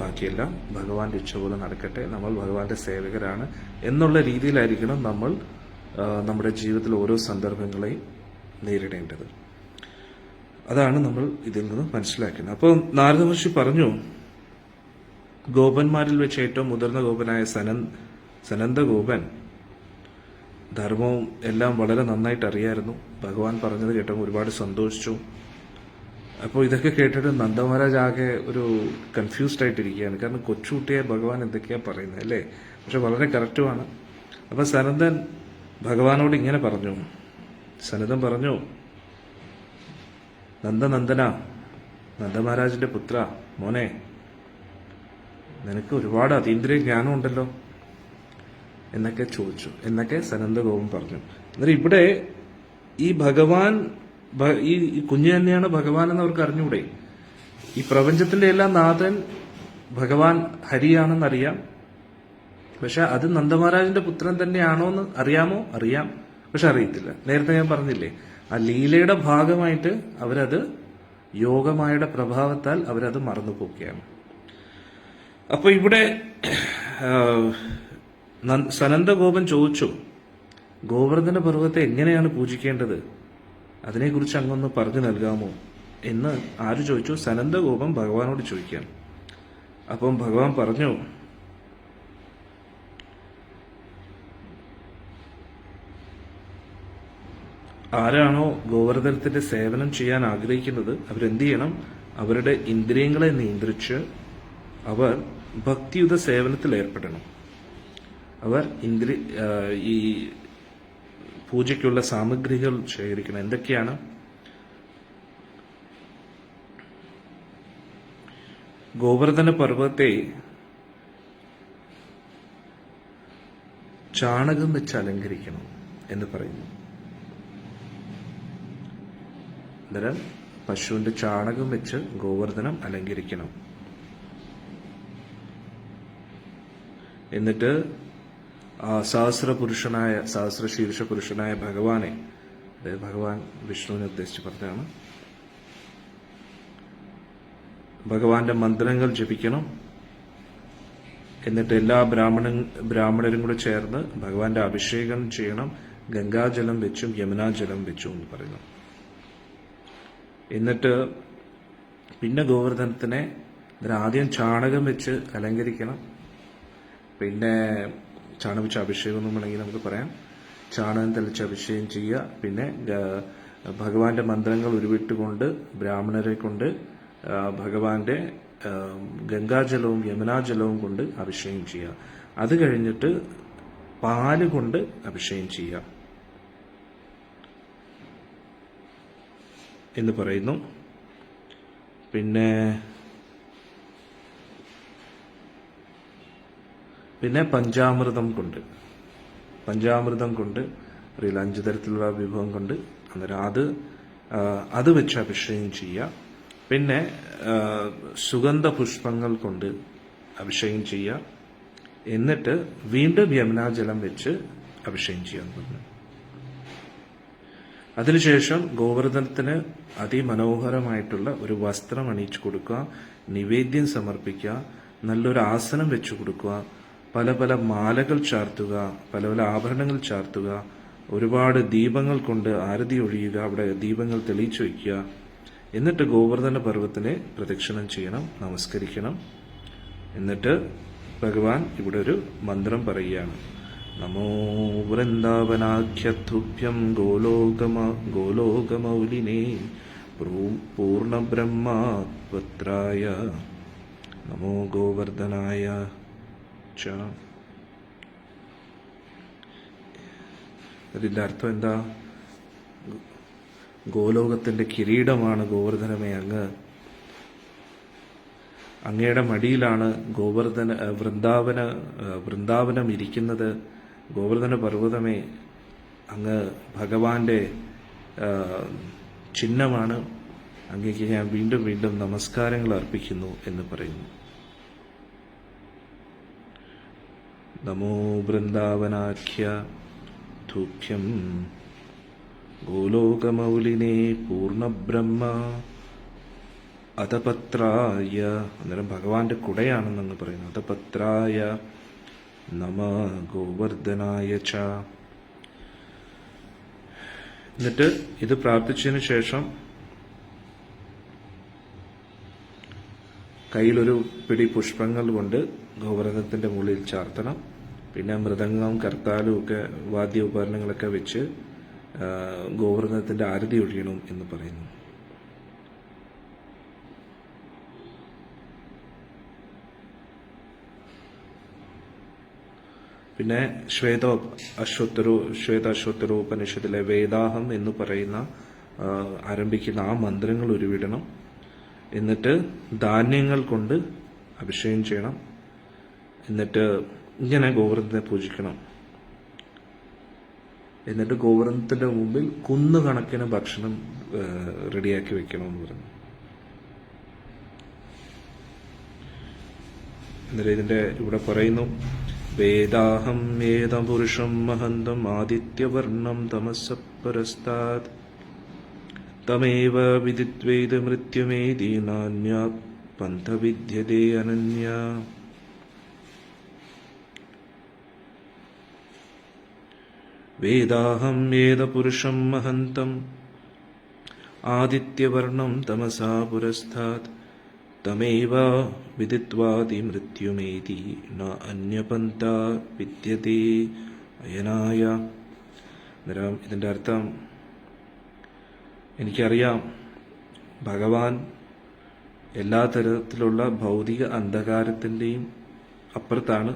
ബാക്കിയെല്ലാം ഭഗവാന്റെ ഇച്ഛ പോലെ നടക്കട്ടെ, നമ്മൾ ഭഗവാന്റെ സേവകരാണ് എന്നുള്ള രീതിയിലായിരിക്കണം നമ്മൾ നമ്മുടെ ജീവിതത്തിൽ ഓരോ സന്ദർഭങ്ങളെയും നേരിടേണ്ടത്. അതാണ് നമ്മൾ ഇതിൽ നിന്ന് മനസ്സിലാക്കുന്നത്. അപ്പോൾ നാരദ മഹർഷി പറഞ്ഞു, ഗോപന്മാരിൽ വെച്ച് ഏറ്റവും മുതിർന്ന ഗോപനായ സനന്ദ ഗോപൻ ധർമ്മവും എല്ലാം വളരെ നന്നായിട്ട് അറിയായിരുന്നു. ഭഗവാൻ പറഞ്ഞത് കേട്ടപ്പോൾ ഒരുപാട് സന്തോഷിച്ചു. അപ്പോൾ ഇതൊക്കെ കേട്ടിട്ട് നന്ദമഹാരാജ് ആകെ ഒരു കൺഫ്യൂസ്ഡ് ആയിട്ടിരിക്കുകയാണ്. കാരണം കൊച്ചുകുട്ടിയെ ഭഗവാൻ എന്തൊക്കെയാണ് പറയുന്നത് അല്ലേ? പക്ഷെ വളരെ കറക്റ്റുമാണ്. അപ്പം സനന്ദൻ ഭഗവാനോട് ഇങ്ങനെ പറഞ്ഞു. സനന്ദൻ പറഞ്ഞു, നന്ദനന്ദന, നന്ദമഹാരാജിന്റെ പുത്ര, മോനെ, നിനക്ക് ഒരുപാട് അതീന്ദ്രിയ ജ്ഞാനം ഉണ്ടല്ലോ എന്നൊക്കെ ചോദിച്ചു, എന്നൊക്കെ സനന്ദഗോപൻ പറഞ്ഞു. എന്നിട്ട് ഇവിടെ ഈ ഭഗവാൻ, ഈ കുഞ്ഞു തന്നെയാണ് ഭഗവാൻ എന്ന് അവർക്ക് അറിഞ്ഞൂടെ? ഈ പ്രപഞ്ചത്തിന്റെ എല്ലാം നാഥൻ ഭഗവാൻ ഹരിയാണെന്നറിയാം. പക്ഷെ അത് നന്ദമഹാരാജിന്റെ പുത്രൻ തന്നെയാണോ എന്ന് അറിയാമോ? അറിയാം, പക്ഷെ അറിയത്തില്ല. നേരത്തെ ഞാൻ പറഞ്ഞില്ലേ, ആ ലീലയുടെ ഭാഗമായിട്ട് അവരത്, യോഗമായുടെ പ്രഭാവത്താൽ അവരത് മറന്നുപോക്കുകയാണ്. അപ്പൊ ഇവിടെ സനന്ദഗോപൻ ചോദിച്ചു, ഗോവർദ്ധന പർവ്വത്തെ എങ്ങനെയാണ് പൂജിക്കേണ്ടത്, അതിനെക്കുറിച്ച് അങ്ങൊന്ന് പറഞ്ഞു നൽകാമോ എന്ന് ആര് ചോദിച്ചു? സനന്ദഗോപൻ ഭഗവാനോട് ചോദിക്കാം. അപ്പം ഭഗവാൻ പറഞ്ഞു, ആരാണോ ഗോവർദ്ധനത്തിന്റെ സേവനം ചെയ്യാൻ ആഗ്രഹിക്കുന്നത് അവരെന്ത് ചെയ്യണം? അവരുടെ ഇന്ദ്രിയങ്ങളെ നിയന്ത്രിച്ച് അവർ ഭക്തിയുത സേവനത്തിൽ ഏർപ്പെടണം. അവർ ഈ പൂജയ്ക്കുള്ള സാമഗ്രികൾ ശേഖരിക്കണം. എന്തൊക്കെയാണ്? ഗോവർദ്ധന പർവ്വത്തെ ചാണകം വെച്ച് അലങ്കരിക്കണം എന്ന് പറയുന്നു. അന്നേരം പശുവിന്റെ ചാണകം വെച്ച് ഗോവർദ്ധനം അലങ്കരിക്കണം. എന്നിട്ട് സഹസ്രശീർഷ പുരുഷനായ ഭഗവാനെ, അതായത് ഭഗവാൻ വിഷ്ണുവിനെ ഉദ്ദേശിച്ച് പറഞ്ഞാണ്, ഭഗവാന്റെ മന്ത്രങ്ങൾ ജപിക്കണം. എന്നിട്ട് എല്ലാ ബ്രാഹ്മണരും കൂടെ ചേർന്ന് ഭഗവാന്റെ അഭിഷേകം ചെയ്യണം. ഗംഗാജലം വെച്ചും യമുനാജലം വെച്ചും എന്ന് പറയുന്നു. എന്നിട്ട് പിന്നെ ഗോവർദ്ധനത്തിനെ ആദ്യം ചാണകം വെച്ച് അലങ്കരിക്കണം. പിന്നെ ചാണകം വെച്ച് അഭിഷേകം എന്ന് വേണമെങ്കിൽ നമുക്ക് പറയാം. ചാണകം തെളിച്ച് അഭിഷേകം ചെയ്യുക. പിന്നെ ഭഗവാന്റെ മന്ത്രങ്ങൾ ഉരുവിട്ടുകൊണ്ട് ബ്രാഹ്മണരെ കൊണ്ട് ഭഗവാന്റെ ഗംഗാജലവും യമുനാജലവും കൊണ്ട് അഭിഷേകം ചെയ്യുക. അത് കഴിഞ്ഞിട്ട് പാല് കൊണ്ട് അഭിഷേകം ചെയ്യുക എന്ന് പറയുന്നു. പിന്നെ പഞ്ചാമൃതം കൊണ്ട് അറിയില്ല, 5 തരത്തിലുള്ള വിഭവം കൊണ്ട്, അന്നേരം അത് വെച്ച് അഭിഷേകം ചെയ്യുക. പിന്നെ സുഗന്ധ പുഷ്പങ്ങൾ കൊണ്ട് അഭിഷേകം ചെയ്യുക. എന്നിട്ട് വീണ്ടും യമുനാജലം വെച്ച് അഭിഷേകം ചെയ്യാൻ പറഞ്ഞു. അതിനുശേഷം ഗോവർദ്ധനത്തിന് അതിമനോഹരമായിട്ടുള്ള ഒരു വസ്ത്രം അണിയിച്ചു കൊടുക്കുക, നിവേദ്യം സമർപ്പിക്കുക, നല്ലൊരു ആസനം വെച്ചു കൊടുക്കുക, പല പല മാലകൾ ചാർത്തുക, പല പല ആഭരണങ്ങൾ ചാർത്തുക, ഒരുപാട് ദീപങ്ങൾ കൊണ്ട് ആരതി ഒഴിയുക, അവിടെ ദീപങ്ങൾ തെളിയിച്ചു വയ്ക്കുക. എന്നിട്ട് ഗോവർദ്ധന പർവ്വത്തിനെ പ്രദക്ഷിണം ചെയ്യണം, നമസ്കരിക്കണം. എന്നിട്ട് ഭഗവാൻ ഇവിടെ ഒരു മന്ത്രം പറയുകയാണ്. നമോ വൃന്ദാവനാഖ്യതുഭ്യം ഗോലോകമൗലിനേ പൂർണ്ണബ്രഹ്മപത്രായ നമോ ഗോവർദ്ധനായ ച. അതിന്റെ അർത്ഥം എന്താ? ഗോലോകത്തിന്റെ കിരീടമാണ് ഗോവർദ്ധനമേ അങ്ങ്. അങ്ങയുടെ മടിയിലാണ് വൃന്ദാവനം ഇരിക്കുന്നത്. ഗോവർദ്ധന പർവ്വതമേ, അങ്ങ് ഭഗവാന്റെ ചിഹ്നമാണ്. അങ്ങേക്ക് ഞാൻ വീണ്ടും വീണ്ടും നമസ്കാരങ്ങൾ അർപ്പിക്കുന്നു എന്ന് പറയുന്നു. നമോ വൃന്ദാവനാഖ്യ തുഭ്യം ഗോലോകമൗലിനേ പൂർണ്ണബ്രഹ്മ അതപത്രായ, അന്നേരം ഭഗവാന്റെ കുടയാണെന്നങ്ങ് പറയുന്നു. അതപത്രായ നമ ഗോവർദ്ധനായ ച. എന്നിട്ട് ഇത് പ്രാർത്ഥിച്ചതിന് ശേഷം കയ്യിലൊരു പിടി പുഷ്പങ്ങൾ കൊണ്ട് ഗോവർദ്ധനത്തിന്റെ മുകളിൽ ചാർത്തണം. പിന്നെ മൃദംഗം, കർത്താലും ഒക്കെ വാദ്യ ഉപകരണങ്ങളൊക്കെ വെച്ച് ഗോവർദ്ധനത്തിന്റെ ആരതി ഒഴിയണം എന്ന് പറയുന്നു. പിന്നെ ശ്വേത അശ്വത്തരോപനിഷത്തിലെ വേദാഹം എന്ന് പറയുന്ന ആരംഭിക്കുന്ന ആ മന്ത്രങ്ങൾ ഉരുവിടണം. എന്നിട്ട് ധാന്യങ്ങൾ കൊണ്ട് അഭിഷേകം ചെയ്യണം. എന്നിട്ട് ഇങ്ങനെ ഗോവർദ്ധനെ പൂജിക്കണം. എന്നിട്ട് ഗോവർദ്ധനത്തിന്റെ മുമ്പിൽ കുന്നുകണക്കിന് ഭക്ഷണം റെഡിയാക്കി വെക്കണമെന്ന് പറഞ്ഞു. എന്നിട്ട് ഇതിന്റെ ഇവിടെ പറയുന്നു, വേദാഹം ഏതം പുരുഷം മഹന്തം ആദിത്യവർണം തമസപരസ്താത് തമേവ വിദിത്വേദ മൃത്യുമേതി നാന്യാത് പന്ഥവിദ്യതേ അനന്യ. വേദാഹം ഏത പുരുഷം മഹന്തം ആദിത്യവർണം തമസാ പുരസ്താത് തമേവ വിദിത്വാതി മൃത്യുമേതി ന അന്യപന്ഥ വിദ്യതേ അയനായ. അന്നേരം ഇതിൻ്റെ അർത്ഥം, എനിക്കറിയാം ഭഗവാൻ എല്ലാ തരത്തിലുള്ള ഭൗതിക അന്ധകാരത്തിൻ്റെയും അപ്പുറത്താണ്.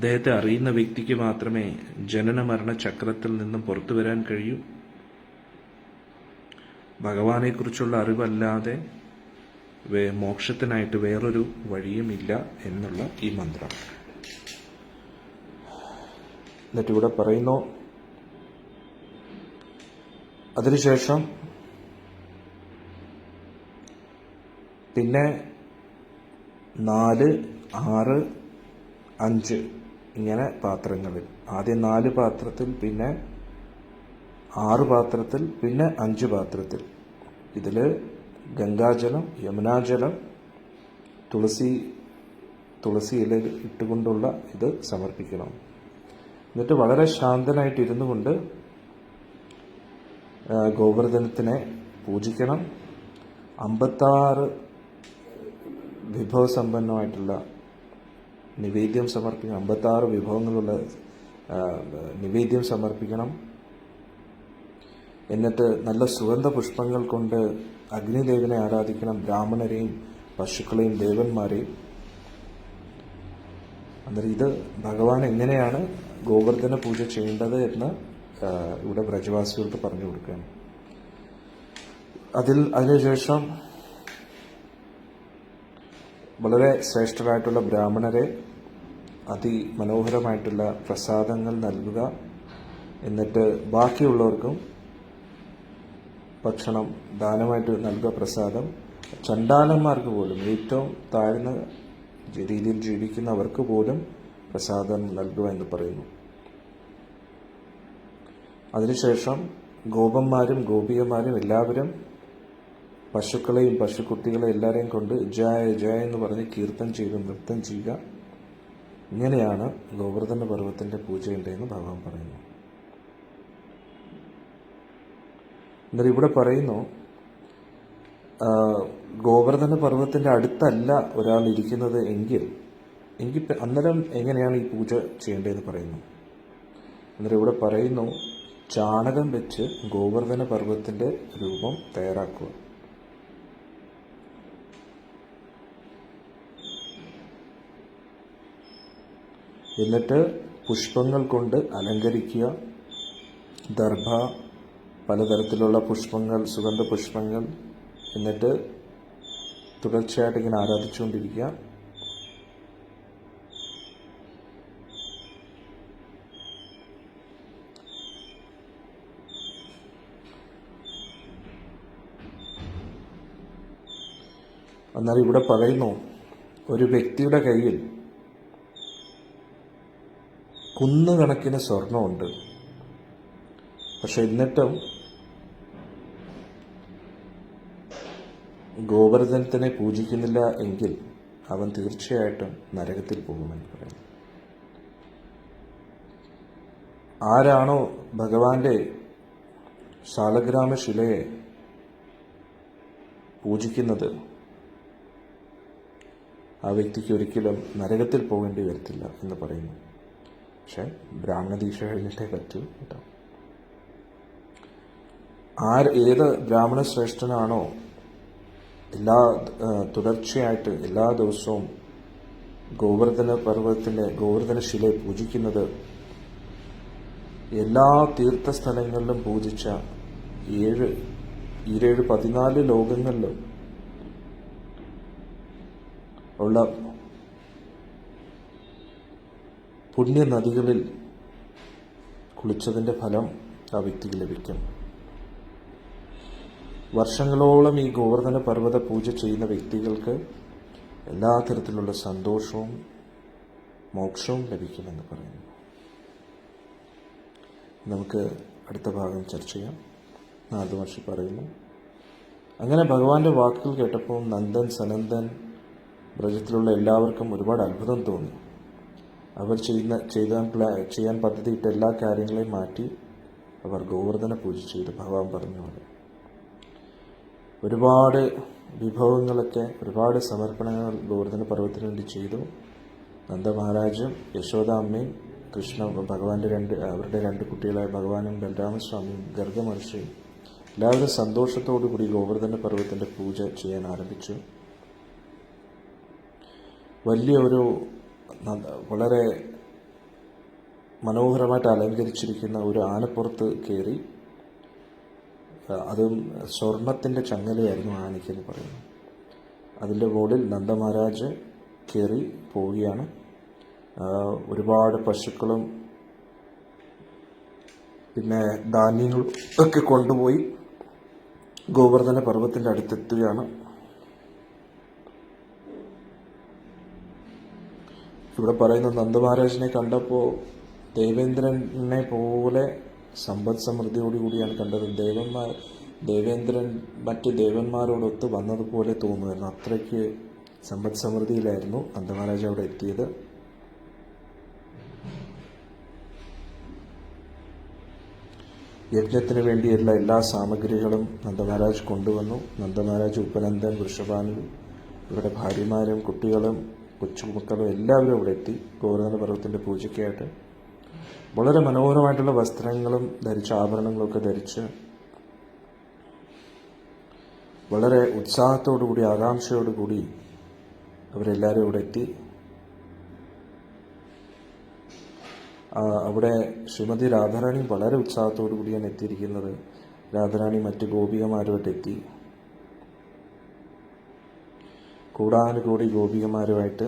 അദ്ദേഹത്തെ അറിയുന്ന വ്യക്തിക്ക് മാത്രമേ ജനന മരണ ചക്രത്തിൽ നിന്നും പുറത്തു വരാൻ കഴിയൂ. ഭഗവാനെക്കുറിച്ചുള്ള അറിവല്ലാതെ മോക്ഷത്തിനായിട്ട് വേറൊരു വഴിയുമില്ല എന്നുള്ള ഈ മന്ത്രം. എന്നിട്ട് ഇവിടെ പറയുന്നു, അതിനുശേഷം പിന്നെ 4, 6, 5 ഇങ്ങനെ പാത്രങ്ങളിൽ, ആദ്യം 4 പാത്രത്തിൽ, പിന്നെ 6 പാത്രത്തിൽ, പിന്നെ 5 പാത്രത്തിൽ. ഇതിൽ ഗംഗാജലം, യമുനാജലം, തുളസി ഇല ഇട്ടുകൊണ്ടുള്ള ഇത് സമർപ്പിക്കണം. എന്നിട്ട് വളരെ ശാന്തനായിട്ട് ഇരുന്നു കൊണ്ട് ഗോവർദ്ധനത്തിനെ പൂജിക്കണം. 56 വിഭവസമ്പന്നമായിട്ടുള്ള നിവേദ്യം സമർപ്പിക്കണം. 56 വിഭവങ്ങളുള്ള നിവേദ്യം സമർപ്പിക്കണം. എന്നിട്ട് നല്ല സുഗന്ധ പുഷ്പങ്ങൾ കൊണ്ട് അഗ്നിദേവനെ ആരാധിക്കണം, ബ്രാഹ്മണരെയും പശുക്കളെയും ദേവന്മാരെയും. അന്നേരം ഇത് ഭഗവാൻ എങ്ങനെയാണ് ഗോവർദ്ധന പൂജ ചെയ്യേണ്ടത് എന്ന് ഇവിടെ ബ്രജവാസികൾക്ക് പറഞ്ഞു കൊടുക്കുകയാണ്. അതിനുശേഷം വളരെ ശ്രേഷ്ഠരായിട്ടുള്ള ബ്രാഹ്മണരെ അതിമനോഹരമായിട്ടുള്ള പ്രസാദങ്ങൾ നൽകുക. എന്നിട്ട് ബാക്കിയുള്ളവർക്കും ഭക്ഷണം ദാനമായിട്ട് നൽകുക, പ്രസാദം. ചണ്ടാലന്മാർക്ക് പോലും, ഏറ്റവും താഴ്ന്ന രീതിയിൽ ജീവിക്കുന്നവർക്ക് പോലും പ്രസാദം നൽകുക എന്ന് പറയുന്നു. അതിനുശേഷം ഗോപന്മാരും ഗോപികമാരും എല്ലാവരും പശുക്കളെയും പശുക്കുട്ടികളെയും എല്ലാവരെയും കൊണ്ട് ജയ ജയ എന്ന് പറഞ്ഞ് കീർത്തനം ചെയ്ത് നൃത്തം ചെയ്യുക. ഇങ്ങനെയാണ് ഗോവർദ്ധന പർവ്വത്തിന്റെ പൂജയുണ്ടെന്ന് ഭഗവാൻ പറയുന്നു. എന്നിട്ട് ഇവിടെ പറയുന്നു, ഗോവർദ്ധന പർവ്വത്തിന്റെ അടുത്തല്ല ഒരാൾ ഇരിക്കുന്നത് എങ്കിൽ അന്നേരം എങ്ങനെയാണ് ഈ പൂജ ചെയ്യേണ്ടതെന്ന് പറയുന്നു. അന്നേരം ഇവിടെ പറയുന്നു, ചാണകം വെച്ച് ഗോവർദ്ധന പർവ്വത്തിന്റെ രൂപം തയ്യാറാക്കുക. എന്നിട്ട് പുഷ്പങ്ങൾ കൊണ്ട് അലങ്കരിക്കുക. ദർഭ, പലതരത്തിലുള്ള പുഷ്പങ്ങൾ, സുഗന്ധ പുഷ്പങ്ങൾ. എന്നിട്ട് തുടർച്ചയായിട്ട് ഇങ്ങനെ ആരാധിച്ചുകൊണ്ടിരിക്കുക. എന്നാൽ ഇവിടെ പറയുന്നു, ഒരു വ്യക്തിയുടെ കയ്യിൽ കുന്നുകണക്കിന് സ്വർണമുണ്ട്. പക്ഷെ എന്നിട്ടും ഗോവർദ്ധനത്തിനെ പൂജിക്കുന്നില്ല എങ്കിൽ അവൻ തീർച്ചയായിട്ടും നരകത്തിൽ പോകുമെന്ന് പറയുന്നു. ആരാണോ ഭഗവാന്റെ ശാലഗ്രാമ ശിലയെ പൂജിക്കുന്നത് ആ വ്യക്തിക്ക് ഒരിക്കലും നരകത്തിൽ പോകേണ്ടി വരത്തില്ല എന്ന് പറയുന്നു. പക്ഷെ ബ്രാഹ്മണ ദീക്ഷ കഴിഞ്ഞിട്ടേ പറ്റൂ കേട്ടോ. ഏത് ബ്രാഹ്മണ ശ്രേഷ്ഠനാണോ തുടർച്ചയായിട്ട് എല്ലാ ദിവസവും ഗോവർദ്ധന ശിലയെ പൂജിക്കുന്നത് എല്ലാ തീർത്ഥസ്ഥലങ്ങളിലും പൂജിച്ച 14 ലോകങ്ങളിലും ഉള്ള പുണ്യ നദികളിൽ കുളിച്ചതിൻ്റെ ഫലം ആ വ്യക്തിക്ക് ലഭിക്കും. വർഷങ്ങളോളം ഈ ഗോവർദ്ധന പർവ്വത പൂജ ചെയ്യുന്ന വ്യക്തികൾക്ക് എല്ലാ തരത്തിലുള്ള സന്തോഷവും മോക്ഷവും ലഭിക്കുമെന്ന് പറയുന്നു. നമുക്ക് അടുത്ത ഭാഗം ചർച്ച ചെയ്യാം. നാരദമഹർഷി പറയുന്നു, അങ്ങനെ ഭഗവാന്റെ വാക്കുകൾ കേട്ടപ്പോൾ നന്ദൻ, സനന്ദൻ, ബ്രജത്തിലുള്ള എല്ലാവർക്കും ഒരുപാട് അത്ഭുതം തോന്നി. അവർ ചെയ്യാൻ പദ്ധതിയിട്ട എല്ലാ കാര്യങ്ങളെയും മാറ്റി അവർ ഗോവർദ്ധന പൂജ ചെയ്തു. ഭഗവാൻ പറഞ്ഞു പോലെ ഒരുപാട് വിഭവങ്ങളൊക്കെ, ഒരുപാട് സമർപ്പണങ്ങൾ ഗോവർദ്ധന പർവ്വതത്തിന് വേണ്ടി ചെയ്തു. നന്ദ മഹാരാജും യശോദ അമ്മയും ഭഗവാന്റെ അവരുടെ 2 കുട്ടികളായ ഭഗവാനും ബലരാമസ്വാമിയും ഗർഗ മഹർഷിയും എല്ലാവരും സന്തോഷത്തോടുകൂടി ഗോവർദ്ധന പർവ്വതത്തിന്റെ പൂജ ചെയ്യാൻ ആരംഭിച്ചു. വളരെ മനോഹരമായിട്ട് അലങ്കരിച്ചിരിക്കുന്ന ഒരു ആനപ്പുറത്ത് കയറി, അതും സ്വർണത്തിൻ്റെ ചങ്ങലയായിരുന്നു ആനയ്ക്കെന്ന് പറയുന്നു. അതിൻ്റെ മുകളിൽ നന്ദ മഹാരാജ് കയറി പോവുകയാണ്. ഒരുപാട് പശുക്കളും പിന്നെ ധാന്യങ്ങളും ഒക്കെ കൊണ്ടുപോയി ഗോവർദ്ധന പർവ്വതത്തിൻ്റെ അടുത്തെത്തുകയാണ്. ഇവിടെ പറയുന്ന നന്ദ മഹാരാജിനെ കണ്ടപ്പോൾ ദേവേന്ദ്രനെ പോലെ സമ്പദ് സമൃദ്ധിയോടുകൂടിയാണ് കണ്ടത്. ദേവേന്ദ്രൻ മറ്റ് ദേവന്മാരോടൊത്ത് വന്നതുപോലെ തോന്നുമായിരുന്നു. അത്രയ്ക്ക് സമ്പദ് സമൃദ്ധിയിലായിരുന്നു നന്ദ മഹാരാജ് അവിടെ എത്തിയത്. യജ്ഞത്തിന് വേണ്ടിയുള്ള എല്ലാ സാമഗ്രികളും നന്ദ മഹാരാജ് കൊണ്ടുവന്നു. നന്ദ മഹാരാജ്, ഉപനന്ദൻ, വൃഷഭാനു, ഇവരുടെ ഭാര്യമാരും കുട്ടികളും കൊച്ചുമക്കളും എല്ലാവരും അവിടെ എത്തി ഗോവർദ്ധന പർവ്വതത്തിൻ്റെ പൂജയ്ക്കായിട്ട്. വളരെ മനോഹരമായിട്ടുള്ള വസ്ത്രങ്ങളും ധരിച്ച്, ആഭരണങ്ങളൊക്കെ ധരിച്ച് വളരെ ഉത്സാഹത്തോടുകൂടി, ആകാംക്ഷയോടുകൂടി അവരെല്ലാവരും ഇവിടെ എത്തി. അവിടെ ശ്രീമതി രാധാറാണി വളരെ ഉത്സാഹത്തോടു കൂടിയാണ് എത്തിയിരിക്കുന്നത്. രാധാറാണി മറ്റ് ഗോപികമാരുമായിട്ട് എത്തി. കൂടാനുകൂടി ഗോപികമാരുമായിട്ട്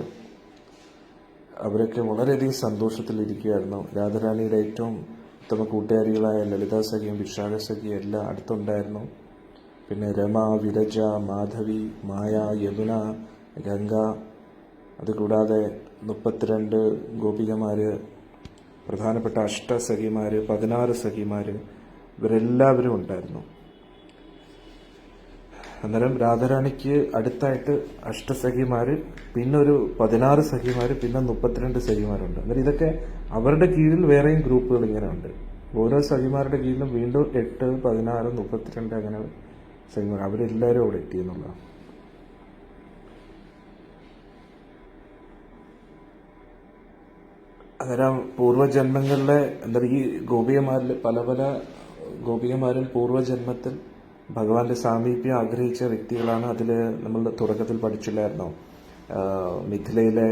അവരൊക്കെ വളരെയധികം സന്തോഷത്തിലിരിക്കുകയായിരുന്നു. രാധാറാണിയുടെ ഏറ്റവും ഉത്തമ കൂട്ടുകാരികളായ ലളിതാ സഖിയും വിശാഖ സഖിയും എല്ലാം അടുത്തുണ്ടായിരുന്നു. പിന്നെ രമ, വിരജ, മാധവി, മായ, യമുന, ഗംഗ, അതുകൂടാതെ 32 ഗോപികമാര്, പ്രധാനപ്പെട്ട അഷ്ടസഖിമാര്, 16 സഖിമാര്, ഇവരെല്ലാവരും ഉണ്ടായിരുന്നു. അന്നേരം രാധാറാണിക്ക് അടുത്തായിട്ട് അഷ്ടസഖിമാര്, പിന്നെ ഒരു 16 സഖിമാര്, പിന്നെ 32 സഖിമാരുണ്ട്. അന്നേരം ഇതൊക്കെ അവരുടെ കീഴിൽ വേറെയും ഗ്രൂപ്പുകൾ ഇങ്ങനെ ഉണ്ട്. ഓരോ സഖിമാരുടെ കീഴിലും വീണ്ടും 8, 16, 32 അങ്ങനെ സഖിമാർ, അവരെല്ലാവരും അവിടെ എത്തിയെന്നുള്ളതാണ്. അന്നേരം പൂർവ്വജന്മങ്ങളിലെ ഈ ഗോപികമാരിൽ പല ഗോപികമാരും പൂർവ്വജന്മത്തിൽ ഭഗവാന്റെ സാമീപ്യം ആഗ്രഹിച്ച വ്യക്തികളാണ്. അതിൽ നമ്മൾ തുടക്കത്തിൽ പഠിച്ചില്ലായിരുന്നോ, മിഥിലയിലെ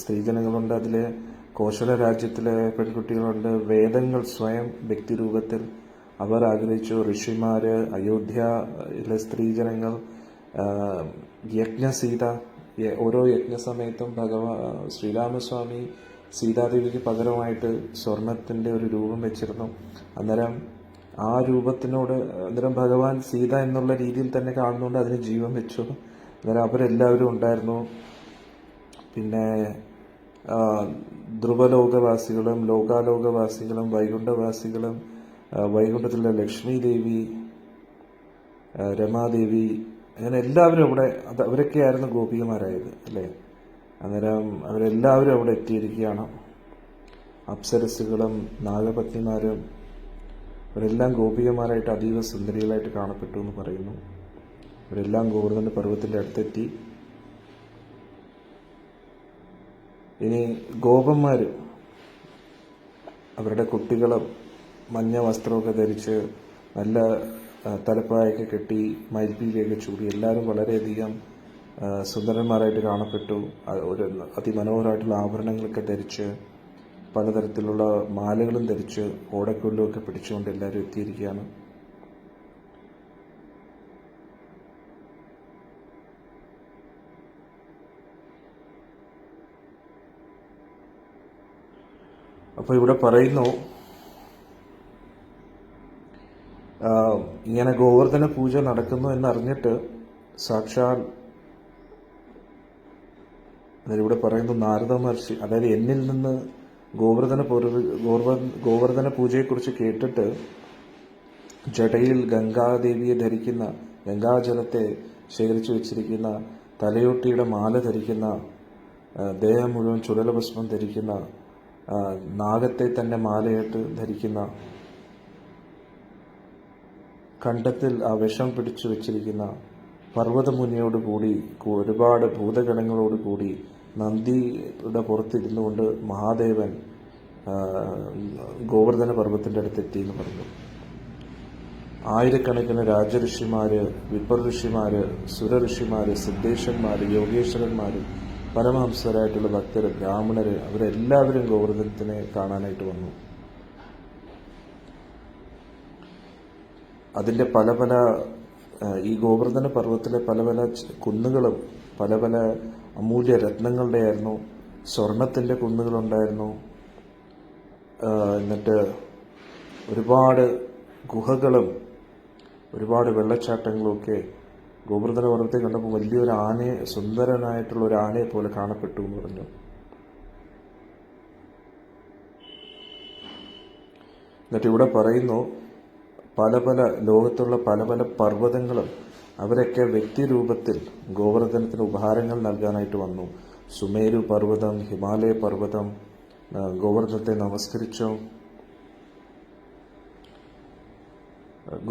സ്ത്രീജനങ്ങളുണ്ട്, അതിൽ കോശല രാജ്യത്തിലെ പെൺകുട്ടികളുണ്ട്, വേദങ്ങൾ സ്വയം വ്യക്തിരൂപത്തിൽ അവർ ആഗ്രഹിച്ചു, ഋഷിമാര്, അയോധ്യയിലെ സ്ത്രീജനങ്ങൾ, യജ്ഞസീത, ഓരോ യജ്ഞസമയത്തും ശ്രീരാമസ്വാമി സീതാദേവിക്ക് പകരമായിട്ട് സ്വർണത്തിൻ്റെ ഒരു രൂപം വെച്ചിരുന്നു. അന്നേരം ആ രൂപത്തിനോട് ഭഗവാൻ സീത എന്നുള്ള രീതിയിൽ തന്നെ കാണുന്നതുകൊണ്ട് അതിന് ജീവൻ വെച്ചു. അന്നേരം അവരെല്ലാവരും ഉണ്ടായിരുന്നു. പിന്നെ ധ്രുവലോകവാസികളും ലോകാലോകവാസികളും വൈകുണ്ഠവാസികളും, വൈകുണ്ഠത്തിലെ ലക്ഷ്മി ദേവി, രമാദേവി, അങ്ങനെ എല്ലാവരും അവിടെ, അവരൊക്കെയായിരുന്നു ഗോപികമാരായത് അല്ലേ. അന്നേരം അവരെല്ലാവരും അവിടെ എത്തിയിരിക്കുകയാണ്. അപ്സരസുകളും നാഗപത്നിമാരും അവരെല്ലാം ഗോപികമാരായിട്ട് അതീവ സുന്ദരികളായിട്ട് കാണപ്പെട്ടു എന്ന് പറയുന്നു. അവരെല്ലാം ഗോവർദ്ധന പർവ്വതത്തിൻ്റെ അടുത്തെത്തി. ഇനി ഗോപന്മാർ അവരുടെ കുട്ടികളും മഞ്ഞ വസ്ത്രമൊക്കെ ധരിച്ച് നല്ല തലപ്പായൊക്കെ കെട്ടി മയിൽപ്പീലിയൊക്കെ ചൂടി എല്ലാവരും വളരെയധികം സുന്ദരന്മാരായിട്ട് കാണപ്പെട്ടു. ഒരു അതിമനോഹരമായിട്ടുള്ള ആഭരണങ്ങളൊക്കെ ധരിച്ച് പലതരത്തിലുള്ള മാലകളും ധരിച്ച് ഓടക്കൊല്ലുമൊക്കെ പിടിച്ചുകൊണ്ട് എല്ലാവരും എത്തിയിരിക്കുകയാണ്. അപ്പോൾ ഇവിടെ പറയുന്നു, ഇങ്ങനെ ഗോവർദ്ധന പൂജ നടക്കുന്നു എന്നറിഞ്ഞിട്ട് സാക്ഷാൽ ഇവിടെ പറയുന്നു നാരദ മഹർഷി, അതായത് എന്നിൽ നിന്ന് ഗോവർദ്ധന പൂജയെക്കുറിച്ച് കേട്ടിട്ട് ജടയിൽ ഗംഗാദേവിയെ ധരിക്കുന്ന, ഗംഗാജലത്തെ ശേഖരിച്ചു വെച്ചിരിക്കുന്ന, തലയൊട്ടിയുടെ മാല ധരിക്കുന്ന, ദേഹം മുഴുവൻ ചുടലഭസ്മം ധരിക്കുന്ന, നാഗത്തെ തന്നെ മാലയായിട്ട് ധരിക്കുന്ന, കണ്ടത്തിൽ ആ വിഷം പിടിച്ചു വെച്ചിരിക്കുന്ന പർവ്വതമുനിയോടുകൂടി ഒരുപാട് ഭൂതഗണങ്ങളോടുകൂടി നന്ദിയുടെ പുറത്തിരുന്നു കൊണ്ട് മഹാദേവൻ ഗോവർദ്ധന പർവ്വതത്തിൻ്റെ അടുത്തെത്തി എന്ന് പറഞ്ഞു. ആയിരക്കണക്കിന് രാജഋഷിമാര്, വിപ്രഋഷിമാര്, സുരഋഷിമാര്, സിദ്ധേശ്വരന്മാര്, യോഗേശ്വരന്മാര്, പരമഹംസരായിട്ടുള്ള ഭക്തര്, ബ്രാഹ്മണര്, അവരെല്ലാവരും ഗോവർദ്ധനത്തിനെ കാണാനായിട്ട് വന്നു. അതിൻ്റെ പല പല ഈ ഗോവർദ്ധന പർവ്വതത്തിലെ പല പല കുന്നുകളും പല പല അമൂല്യ രത്നങ്ങളുടെ ആയിരുന്നു. സ്വർണത്തിൻ്റെ കുന്നുകളുണ്ടായിരുന്നു. എന്നിട്ട് ഒരുപാട് ഗുഹകളും ഒരുപാട് വെള്ളച്ചാട്ടങ്ങളും ഒക്കെ ഗോവർദ്ധന പർവ്വതത്തെ കണ്ടപ്പോൾ വലിയൊരു ആനയെ, സുന്ദരനായിട്ടുള്ള ഒരു ആനയെ പോലെ കാണപ്പെട്ടു എന്ന് പറഞ്ഞു. എന്നിട്ട് ഇവിടെ പറയുന്നു, പല പല ലോകത്തുള്ള പല പല പർവ്വതങ്ങളും അവരൊക്കെ വ്യക്തിരൂപത്തിൽ ഗോവർദ്ധനത്തിന് ഉപഹാരങ്ങൾ നൽകാനായിട്ട് വന്നു. സുമേരു പർവ്വതം, ഹിമാലയ പർവ്വതം ഗോവർദ്ധനത്തെ നമസ്കരിച്ചു.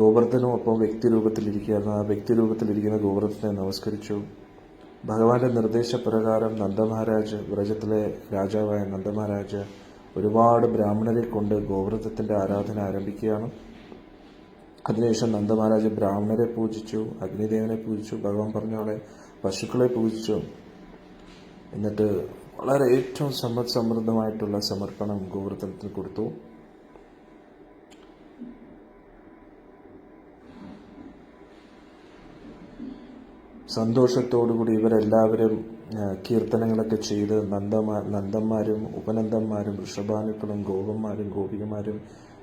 ഗോവർദ്ധനും ഒപ്പം വ്യക്തിരൂപത്തിലിരിക്കുകയായിരുന്നു. ആ വ്യക്തിരൂപത്തിലിരിക്കുന്ന ഗോവർദ്ധനെ നമസ്കരിച്ചു. ഭഗവാന്റെ നിർദ്ദേശപ്രകാരം നന്ദമഹാരാജ്, വ്രജത്തിലെ രാജാവായ നന്ദമഹാരാജ് ഒരുപാട് ബ്രാഹ്മണരെ കൊണ്ട് ഗോവർദ്ധത്തിന്റെ ആരാധന ആരംഭിക്കുകയാണ്. അതിനുശേഷം നന്ദമഹാരാജ് ബ്രാഹ്മണരെ പൂജിച്ചു, അഗ്നിദേവനെ പൂജിച്ചു, ഭഗവാൻ പറഞ്ഞ പോലെ പശുക്കളെ പൂജിച്ചു. എന്നിട്ട് വളരെ ഏറ്റവും സമൃദ്ധമായിട്ടുള്ള സമർപ്പണം ഗോവർദ്ധനത്തിന് കൊടുത്തു. സന്തോഷത്തോടുകൂടി ഇവരെല്ലാവരും കീർത്തനങ്ങളൊക്കെ ചെയ്ത് നന്ദന്മാരും ഉപനന്ദന്മാരും ഋഷഭാനുക്കളും ഗോപന്മാരും ഗോപികമാരും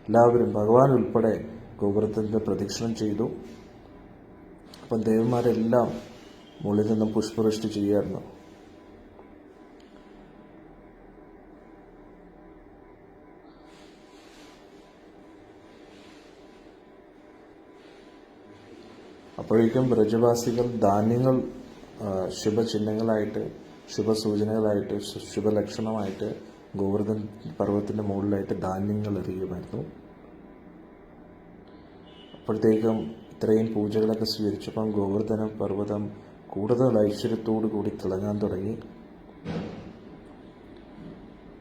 എല്ലാവരും ഭഗവാൻ ഉൾപ്പെടെ ഗോവർദ്ധനത്തെ പ്രദക്ഷിണം ചെയ്തു. അപ്പം ദേവന്മാരെല്ലാം മുകളിൽ നിന്നും പുഷ്പവൃഷ്ടി ചെയ്യായിരുന്നു. അപ്പോഴേക്കും ബ്രജവാസികൾ ധാന്യങ്ങൾ ശുഭചിഹ്നങ്ങളായിട്ട്, ശുഭസൂചനകളായിട്ട്, ശുഭലക്ഷണമായിട്ട് ഗോവർദ്ധന പർവ്വതത്തിന്റെ മുകളിലായിട്ട് ധാന്യങ്ങൾ എറിയുമായിരുന്നു. അപ്പോഴത്തേക്കും ഇത്രയും പൂജകളൊക്കെ സ്വീകരിച്ചപ്പം ഗോവർദ്ധന പർവ്വതം കൂടുതൽ ഐശ്വര്യത്തോടു കൂടി തിളങ്ങാൻ തുടങ്ങി.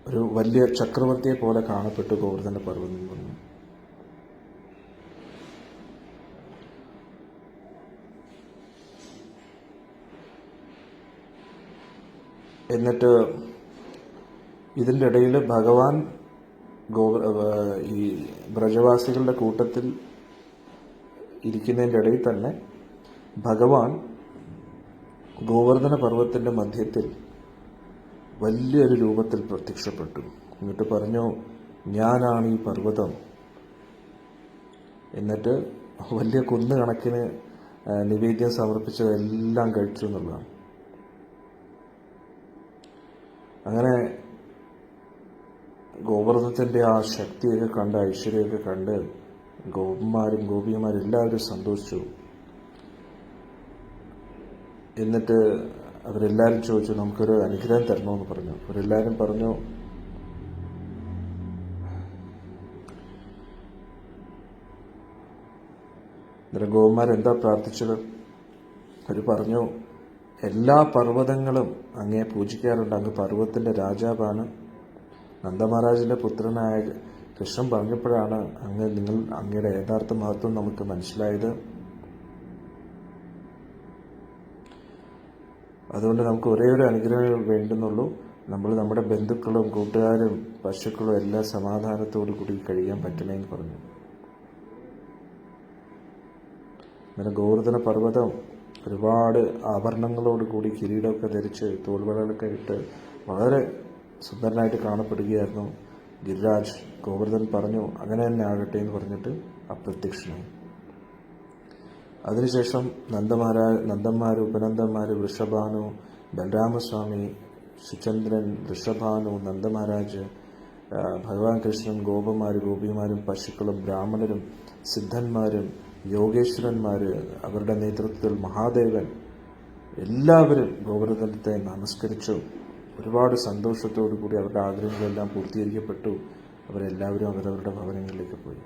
ഒരു വലിയ ചക്രവർത്തിയെ പോലെ കാണപ്പെട്ടു ഗോവർദ്ധന പർവ്വതം നിന്ന്. എന്നിട്ട് ഇതിൻ്റെ ഇടയിൽ ഭഗവാൻ ഈ ബ്രജവാസികളുടെ കൂട്ടത്തിൽ ഇരിക്കുന്നതിൻ്റെ ഇടയിൽ തന്നെ ഭഗവാൻ ഗോവർദ്ധന പർവ്വതത്തിൻ്റെ മധ്യത്തിൽ വലിയൊരു രൂപത്തിൽ പ്രത്യക്ഷപ്പെട്ടു. എന്നിട്ട് പറഞ്ഞു, ഞാനാണ് ഈ പർവ്വതം. എന്നിട്ട് വലിയ കുന്ന് കണക്കിന് നിവേദ്യം സമർപ്പിച്ചതെല്ലാം കഴിച്ചു എന്നുള്ളതാണ്. അങ്ങനെ ഗോവർദ്ധനത്തിൻ്റെ ആ ശക്തിയൊക്കെ കണ്ട്, ഐശ്വര്യമൊക്കെ കണ്ട് ഗോപന്മാരും ഗോപികമാരും എല്ലാവരും സന്തോഷിച്ചു. എന്നിട്ട് അവരെല്ലാവരും ചോദിച്ചു, നമുക്കൊരു അനുഗ്രഹം തരണമെന്ന് പറഞ്ഞു. അവരെല്ലാവരും പറഞ്ഞു, എന്നിട്ട് ഗോപന്മാരെന്താ പ്രാർത്ഥിച്ചത്? അവർ പറഞ്ഞു, എല്ലാ പർവ്വതങ്ങളും അങ്ങയെ പൂജിക്കാറുണ്ട്. അങ്ങ് പർവ്വതത്തിന്റെ രാജാവാണ്. നന്ദമഹാരാജിന്റെ പുത്രനായ കൃഷ്ണൻ പറഞ്ഞപ്പോഴാണ് അങ്ങയുടെ യഥാർത്ഥ മഹത്വം നമുക്ക് മനസ്സിലായത്. അതുകൊണ്ട് നമുക്ക് ഒരേ ഒരു അനുഗ്രഹം വേണ്ടുന്നുള്ളൂ. നമ്മൾ നമ്മുടെ ബന്ധുക്കളും കൂട്ടുകാരും പശുക്കളും എല്ലാം സമാധാനത്തോടു കൂടി കഴിയാൻ പറ്റണേന്ന് പറഞ്ഞു. അങ്ങനെ ഗോവർദ്ധന പർവ്വതം ഒരുപാട് ആഭരണങ്ങളോട് കൂടി കിരീടമൊക്കെ ധരിച്ച് തോൾവളകളൊക്കെ ഇട്ട് വളരെ സുന്ദരനായിട്ട് കാണപ്പെടുകയായിരുന്നു. ഗിരിരാജ് ഗോവർദ്ധൻ പറഞ്ഞു അങ്ങനെ തന്നെ ആകട്ടെ എന്ന് പറഞ്ഞിട്ട് അപ്രത്യക്ഷനായി. അതിനുശേഷം നന്ദന്മാർ, ഉപനന്ദന്മാർ, വൃഷഭാനു, ബലരാമസ്വാമി, സുചന്ദ്രൻ, വൃഷഭാനു, നന്ദമഹാരാജ്, ഭഗവാൻ കൃഷ്ണൻ, ഗോപന്മാർ, ഗോപിമാരും, പശുക്കളും, ബ്രാഹ്മണരും, സിദ്ധന്മാരും, യോഗേശ്വരന്മാർ, അവരുടെ നേതൃത്വത്തിൽ മഹാദേവൻ, എല്ലാവരും ഗോവർദ്ധനത്തെ നമസ്കരിച്ചു. ഒരുപാട് സന്തോഷത്തോടു കൂടി അവരുടെ ആഗ്രഹങ്ങളെല്ലാം പൂർത്തീകരിക്കപ്പെട്ടു. അവരെല്ലാവരും അവരവരുടെ ഭവനങ്ങളിലേക്ക് പോയി.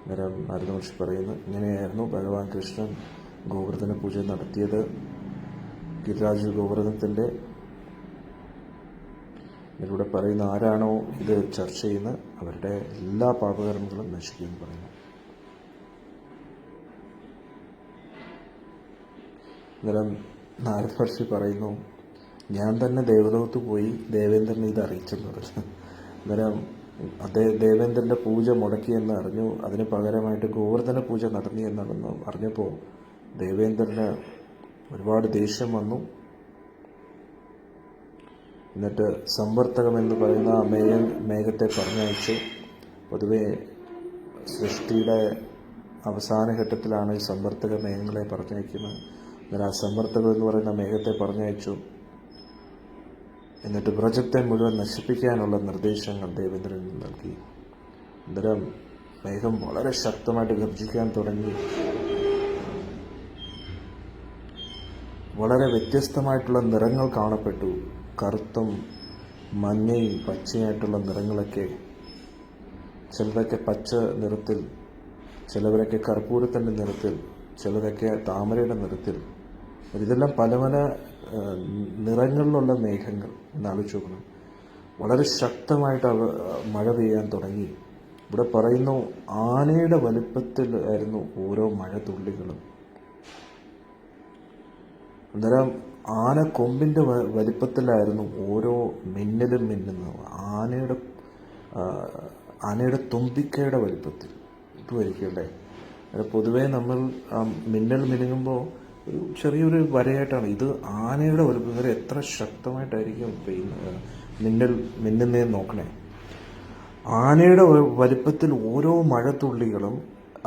അന്നേരം നാരദ മഹർഷി പറയുന്നു, ഇങ്ങനെയായിരുന്നു ഭഗവാൻ കൃഷ്ണൻ ഗോവർദ്ധന പൂജ നടത്തിയത്. ഗിരിരാജ് ഗോവർദ്ധനത്തിൻ്റെ ഇതിലൂടെ പറയുന്ന ആരാണോ ഇത് ചർച്ച ചെയ്യുന്ന അവരുടെ എല്ലാ പാപകർമ്മങ്ങളും നശിക്കുമെന്ന് പറയുന്നു. അന്നേരം നാരദ മഹർഷി പറയുന്നു, ഞാൻ തന്നെ ദേവലോകത്ത് പോയി ദേവേന്ദ്രനെ ഇത് അറിയിച്ചെന്ന് പറഞ്ഞു. അന്നേരം ദേവേന്ദ്രന്റെ പൂജ മുടക്കിയെന്ന് അറിഞ്ഞു. അതിന് പകരമായിട്ട് ഗോവർദ്ധന പൂജ നടത്തി എന്നാണെന്ന് അറിഞ്ഞപ്പോൾ ദേവേന്ദ്രന് ഒരുപാട് ദേഷ്യം വന്നു. എന്നിട്ട് സംവർത്തകം എന്ന് പറയുന്ന ആ മേഘത്തെ പറഞ്ഞയച്ചു. പൊതുവെ സൃഷ്ടിയുടെ അവസാന ഘട്ടത്തിലാണ് ഈ സംവർത്തക മേഘങ്ങളെ പറഞ്ഞയക്കുന്നത്. എന്നാൽ ആ സംവർത്തകം എന്ന് പറയുന്ന മേഘത്തെ പറഞ്ഞയച്ചു. എന്നിട്ട് വ്രജത്തെ മുഴുവൻ നശിപ്പിക്കാനുള്ള നിർദ്ദേശങ്ങൾ ദേവേന്ദ്രൻ നൽകി. അന്നേരം മേഘം വളരെ ശക്തമായിട്ട് ഗർജിക്കാൻ തുടങ്ങി. വളരെ വ്യത്യസ്തമായിട്ടുള്ള നിറങ്ങൾ കാണപ്പെട്ടു. കറുത്തും മഞ്ഞയും പച്ചയായിട്ടുള്ള നിറങ്ങളൊക്കെ, ചിലതൊക്കെ പച്ച നിറത്തിൽ, ചിലവരൊക്കെ കർപ്പൂരത്തിൻ്റെ നിറത്തിൽ, ചിലതൊക്കെ താമരയുടെ നിറത്തിൽ. ഇതെല്ലാം പല പല നിറങ്ങളിലുള്ള മേഘങ്ങൾ എന്നാലോചിച്ച് നോക്കണം. വളരെ ശക്തമായിട്ട് മഴ പെയ്യാൻ തുടങ്ങി. ഇവിടെ പറയുന്നു ആനയുടെ വലുപ്പത്തിൽ ആയിരുന്നു ഓരോ മഴത്തുള്ളികളും. അന്നേരം ആന കൊമ്പിൻ്റെ വലിപ്പത്തിലായിരുന്നു ഓരോ മിന്നലും മിന്നുന്നത്. ആനയുടെ തുമ്പിക്കയുടെ വലിപ്പത്തിൽ ഇതുമായിരിക്കുമല്ലേ. പൊതുവേ നമ്മൾ മിന്നൽ മിനുങ്ങുമ്പോൾ ഒരു ചെറിയൊരു വരയായിട്ടാണ്. ഇത് ആനയുടെ വലിപ്പം വരെ എത്ര ശക്തമായിട്ടായിരിക്കും മിന്നുന്നതെന്ന് നോക്കണേ. ആനയുടെ വലിപ്പത്തിൽ ഓരോ മഴത്തുള്ളികളും,